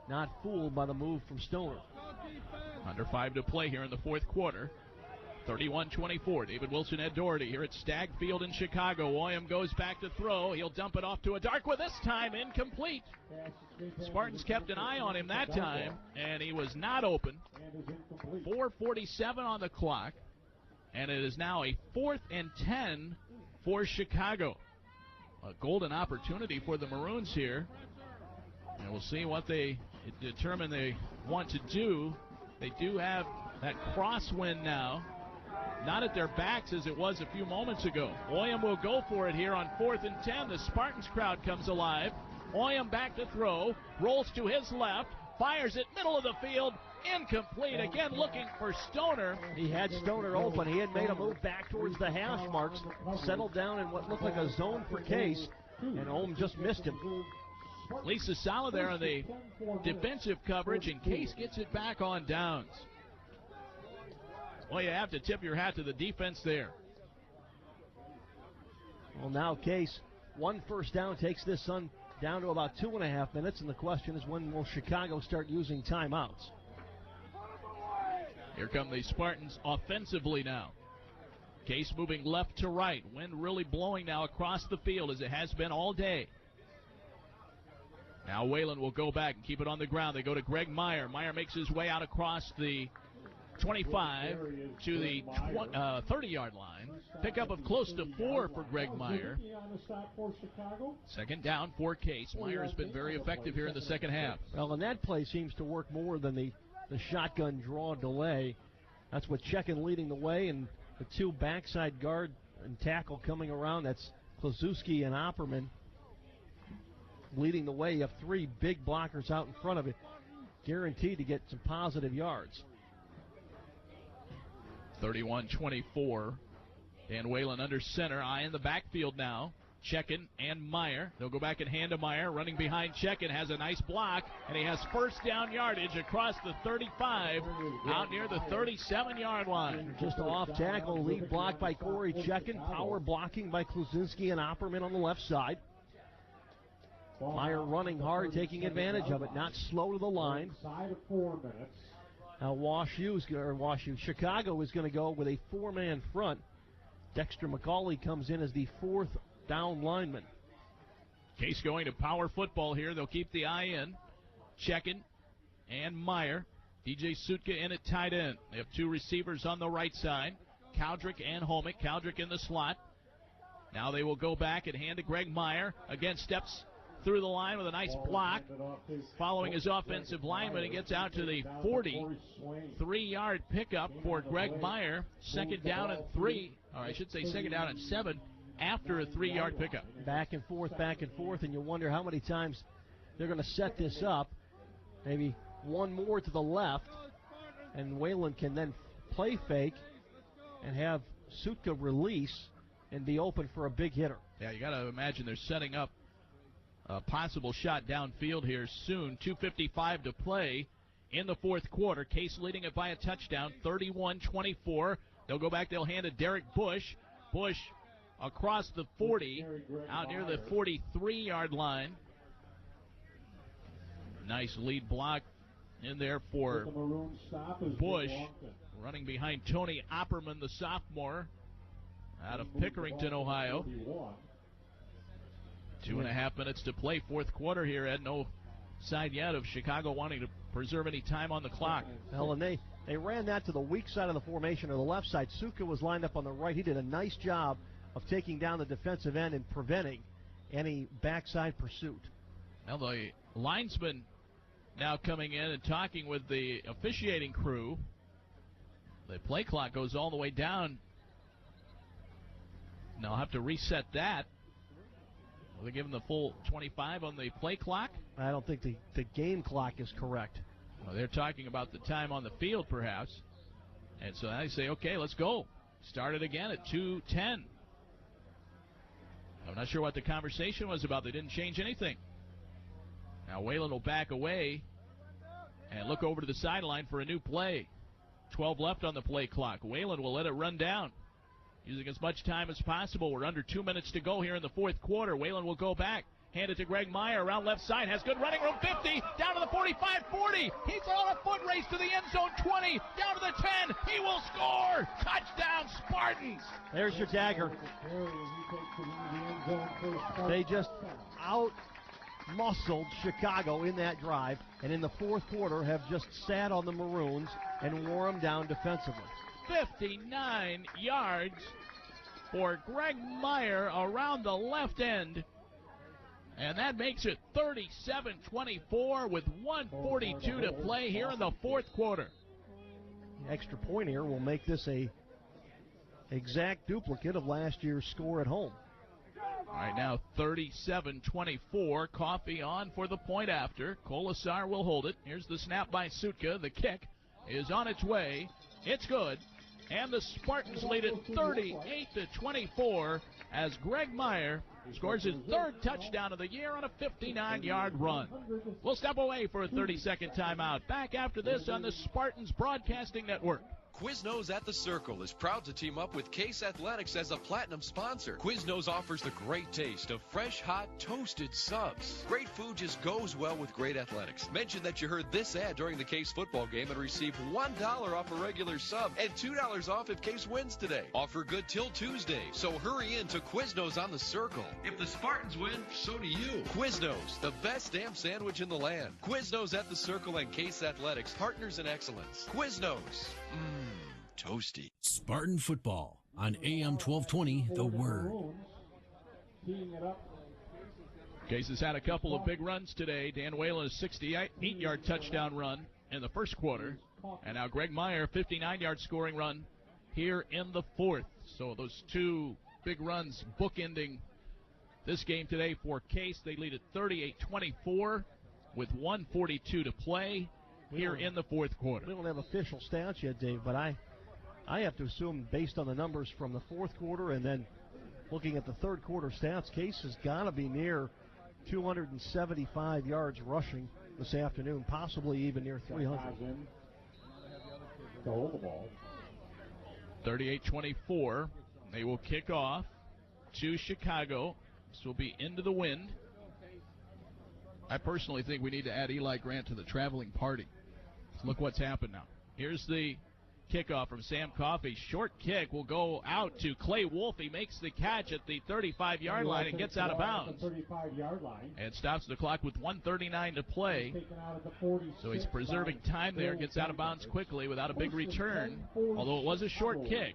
Not fooled by the move from Stoner. Under 5 to play here in the fourth quarter. 31-24. David Wilson, Ed Doherty here at Stagg Field in Chicago. Oyam goes back to throw. He'll dump it off to a Darkwa. This time incomplete. Spartans kept an eye on him that time, and he was not open. 4:47 on the clock, and it is now a 4th and 10 for Chicago. A golden opportunity for the Maroons here, and we'll see what they determine they want to do. They do have that crosswind now, not at their backs as it was a few moments ago. Oyam will go for it here on 4th and 10. The Spartans crowd comes alive. Oyam back to throw, rolls to his left, fires it middle of the field, incomplete. Again looking for Stoner. He had Stoner open. He had made a move back towards the hash marks, settled down in what looked like a zone for Case, and Ohm just missed him. Lisa Sala there on the defensive coverage, and Case gets it back on downs. Well, you have to tip your hat to the defense there. Well, now Case, one first down, takes this down to about 2.5 minutes, and the question is, when will Chicago start using timeouts? Here come the Spartans offensively now. Case moving left to right. Wind really blowing now across the field as it has been all day. Now Whalen will go back and keep it on the ground. They go to Greg Meyer. Meyer makes his way out across the 25 to the 30-yard line. Pickup of close to 4 for Greg Meyer. Second down for Case. Meyer has been very effective here in the second half. Well, and that play seems to work more than the shotgun draw delay. That's what Chekin leading the way, and the two backside guard and tackle coming around. That's Klazewski and Opperman leading the way. You have 3 big blockers out in front of it, guaranteed to get some positive yards. 31-24. Dan Whalen under center. Eye in the backfield now. Chekin and Meyer. They'll go back and hand to Meyer. Running behind Chekin. Has a nice block. And he has first down yardage across the 35. Out near the 37-yard line. Just off tackle. Lead block by Corey Chekin. Power blocking by Kluzinski and Opperman on the left side. Meyer running hard, taking advantage of it. Not slow to the line. Now Chicago is going to go with a 4-man front. Dexter McCauley comes in as the 4th down lineman. Case going to power football here. They'll keep the eye in. Chekin and Meyer. DJ Sutka in at tight end. They have 2 receivers on the right side. Cowdrick and Holmick. Cowdrick in the slot. Now they will go back and hand to Greg Meyer. Again, steps through the line with a nice block. Following his offensive lineman, he gets out to the 43-yard pickup for Greg Meyer. Second down and 3, or I should say second down and 7 after a 3-yard pickup. Back and forth, and you wonder how many times they're going to set this up. Maybe one more to the left. and Whalen can then play fake and have Sutka release and be open for a big hitter. Yeah, you got to imagine they're setting up a possible shot downfield here soon. 2:55 to play in the fourth quarter. Case leading it by a touchdown, 31-24. They'll go back. They'll hand it Derek Bush. Bush across the 40, out near the 43-yard line. Nice lead block in there for Bush, running behind Tony Opperman, the sophomore, out of Pickerington, Ohio. 2.5 minutes to play, fourth quarter here, Ed. No sign yet of Chicago wanting to preserve any time on the clock. Well, and they ran that to the weak side of the formation, or the left side. Sutka was lined up on the right. He did a nice job of taking down the defensive end and preventing any backside pursuit. Now the linesman now coming in and talking with the officiating crew. The play clock goes all the way down. Now I'll have to reset that. Will they give him the full 25 on the play clock? I don't think the game clock is correct. Well, they're talking about the time on the field, perhaps. And so I say, okay, let's go. Start it again at 2:10. I'm not sure what the conversation was about. They didn't change anything. Now Whalen will back away and look over to the sideline for a new play. 12 left on the play clock. Whalen will let it run down, using as much time as possible. We're under 2 minutes to go here in the fourth quarter. Whalen will go back. Hand it to Greg Meyer around left side. Has good running room. 50. Down to the 45, 40. He's on a foot race to the end zone. 20. Down to the 10. He will score. Touchdown, Spartans. There's your dagger. They just out-muscled Chicago in that drive, and in the fourth quarter have just sat on the Maroons and wore them down defensively. 59 yards for Greg Meyer around the left end. And that makes it 37-24 with 1:42 to play here in the fourth quarter. The extra point here will make this a exact duplicate of last year's score at home. All right, now 37-24. Coffee on for the point after. Colasar will hold it. Here's the snap by Sutka. The kick is on its way. It's good. And the Spartans lead it 38-24 as Greg Meyer scores his third touchdown of the year on a 59-yard run. We'll step away for a 30-second timeout. Back after this on the Spartans Broadcasting Network. Quiznos at the Circle is proud to team up with Case Athletics as a platinum sponsor. Quiznos offers the great taste of fresh, hot, toasted subs. Great food just goes well with great athletics. Mention that you heard this ad during the Case football game and receive $1 off a regular sub and $2 off if Case wins today. Offer good till Tuesday, so hurry in to Quiznos on the Circle. If the Spartans win, so do you. Quiznos, the best damn sandwich in the land. Quiznos at the Circle and Case Athletics, partners in excellence. Quiznos. Toasty. Spartan football on AM 1220, The Word. Case has had a couple of big runs today. Dan Whalen, a 68-yard touchdown run in the first quarter. And now Greg Meyer, 59-yard scoring run here in the fourth. So those two big runs bookending this game today for Case. They lead at 38-24 with 1:42 to play here in the fourth quarter. We don't have official stats yet, Dave, but I have to assume, based on the numbers from the fourth quarter and then looking at the third quarter stats, Case has got to be near 275 yards rushing this afternoon, possibly even near 300. 38-24. They will kick off to Chicago. This will be into the wind. I personally think we need to add Eli Grant to the traveling party. Look what's happened now. Here's the kickoff from Sam Coffey. Short kick will go out to Clay Wolf. He makes the catch at the 35-yard line and gets out of bounds. And stops the clock with 1:39 to play. So he's preserving time there. Gets out of bounds quickly without a big return, although it was a short kick.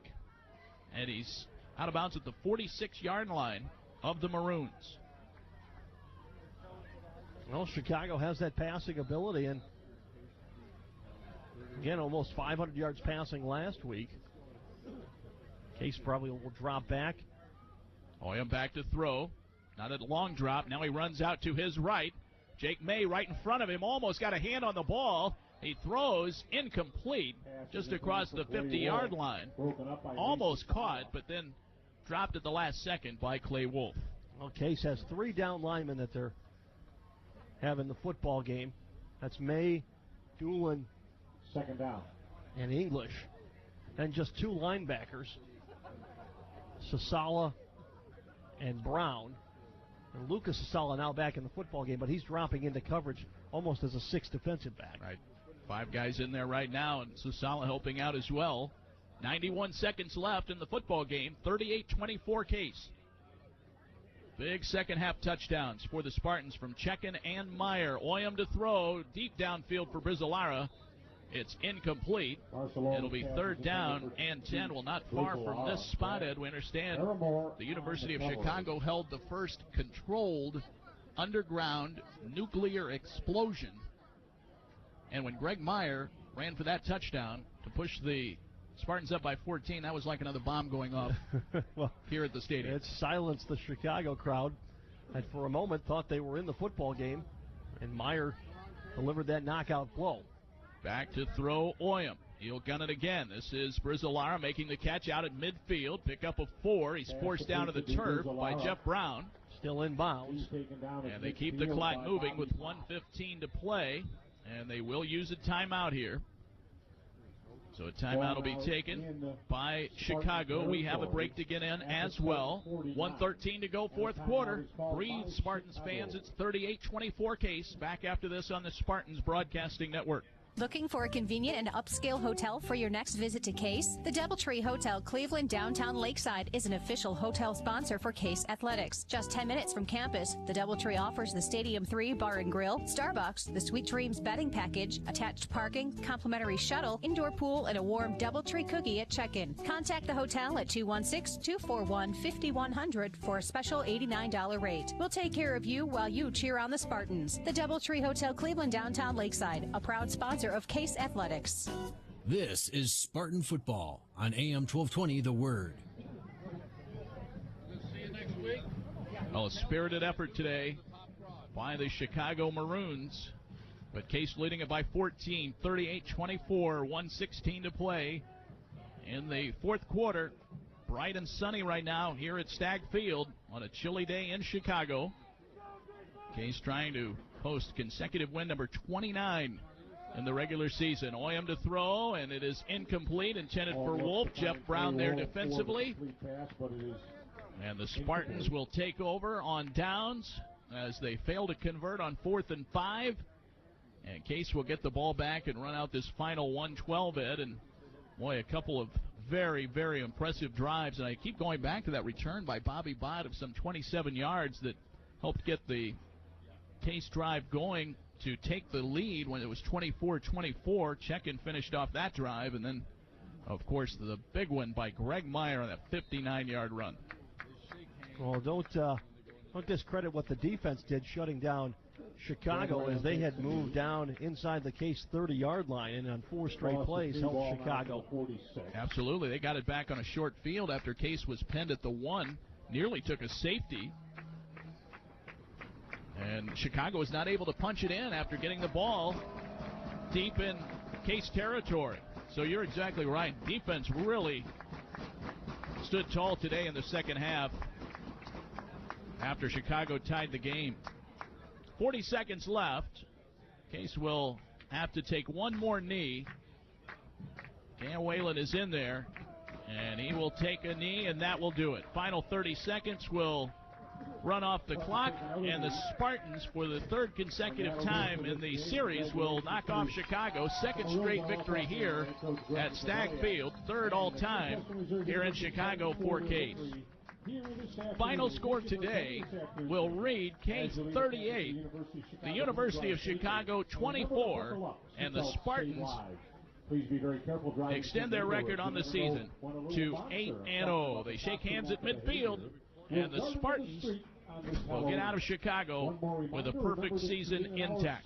And he's out of bounds at the 46-yard line of the Maroons. Well, Chicago has that passing ability, and again, almost 500 yards passing last week. Case probably will drop back. Oyam back to throw. Not a long drop. Now he runs out to his right. Jake May right in front of him. Almost got a hand on the ball. He throws incomplete just across the 50-yard line. Almost caught, but then dropped at the last second by Clay Wolf. Well, Case has 3 down linemen that they're having the football game. That's May, Doolin, second down, and English. And just 2 linebackers, Sasala and Brown. And Lucas Sasala now back in the football game, but he's dropping into coverage almost as a 6th defensive back. Right. 5 guys in there right now, and Sasala helping out as well. 91 seconds left in the football game. 38-24 Case. Big second half touchdowns for the Spartans from Checken and Meyer. Oyam to throw deep downfield for Brizolara. It's incomplete. It'll be 3rd down and 10. Well, not far from this spot, Ed. We understand the University of Chicago held the first controlled underground nuclear explosion. And when Greg Meyer ran for that touchdown to push the Spartans up by 14, that was like another bomb going off well, here at the stadium. It silenced the Chicago crowd that for a moment thought they were in the football game, and Meyer delivered that knockout blow. Back to throw Oyam. He'll gun it again. This is Brizolara making the catch out at midfield. Pickup of 4. He's forced down to the turf by Jeff Brown. Still in bounds. And they keep the clock moving with 1:15 to play. And they will use a timeout here. So a timeout will be taken by Chicago. We have a break to get in as well. 1:13 to go, 4th quarter. Breathe, Spartans fans. It's 38-24 Case. Back after this on the Spartans Broadcasting Network. Looking for a convenient and upscale hotel for your next visit to Case? The DoubleTree Hotel Cleveland Downtown Lakeside is an official hotel sponsor for Case Athletics. Just 10 minutes from campus, the DoubleTree offers the Stadium 3 Bar and Grill, Starbucks, the Sweet Dreams bedding package, attached parking, complimentary shuttle, indoor pool, and a warm DoubleTree cookie at check-in. Contact the hotel at 216-241-5100 for a special $89 rate. We'll take care of you while you cheer on the Spartans. The DoubleTree Hotel Cleveland Downtown Lakeside, a proud sponsor of Case Athletics. This is Spartan Football on AM 1220 The Word. Well, a spirited effort today by the Chicago Maroons. But Case leading it by 14, 38-24, 1:16 to play in the 4th quarter. Bright and sunny right now here at Stagg Field on a chilly day in Chicago. Case trying to post consecutive win number 29 in the regular season. Oyam to throw, and it is incomplete, intended for Wolf. Jeff Brown there defensively. And the Spartans will take over on downs as they fail to convert on 4th and 5. And Case will get the ball back and run out this final 1:12, Ed. And, boy, a couple of very, very impressive drives. And I keep going back to that return by Bobby Bott of some 27 yards that helped get the Case drive going to take the lead when it was 24-24. Check-in finished off that drive, and then, of course, the big one by Greg Meyer on that 59-yard run. Well, don't discredit what the defense did, shutting down Chicago as they had moved down inside the Case 30-yard line, and on 4 straight plays helped Chicago. Absolutely. They got it back on a short field after Case was pinned at the 1, nearly took a safety. And Chicago was not able to punch it in after getting the ball deep in Case territory. So you're exactly right. Defense really stood tall today in the second half after Chicago tied the game. 40 seconds left. Case will have to take one more knee. Dan Whalen is in there, and he will take a knee, and that will do it. Final 30 seconds will run off the clock, and the Spartans, for the 3rd consecutive time in the series, will knock off Chicago. 2nd straight victory here at Stagg Field, 3rd all-time here in Chicago for Case. Final score today will read Case 38, the University of Chicago 24, and the Spartans extend their record on the season to 8-0. They shake hands at midfield, and the Spartans will get out of Chicago with a perfect season intact.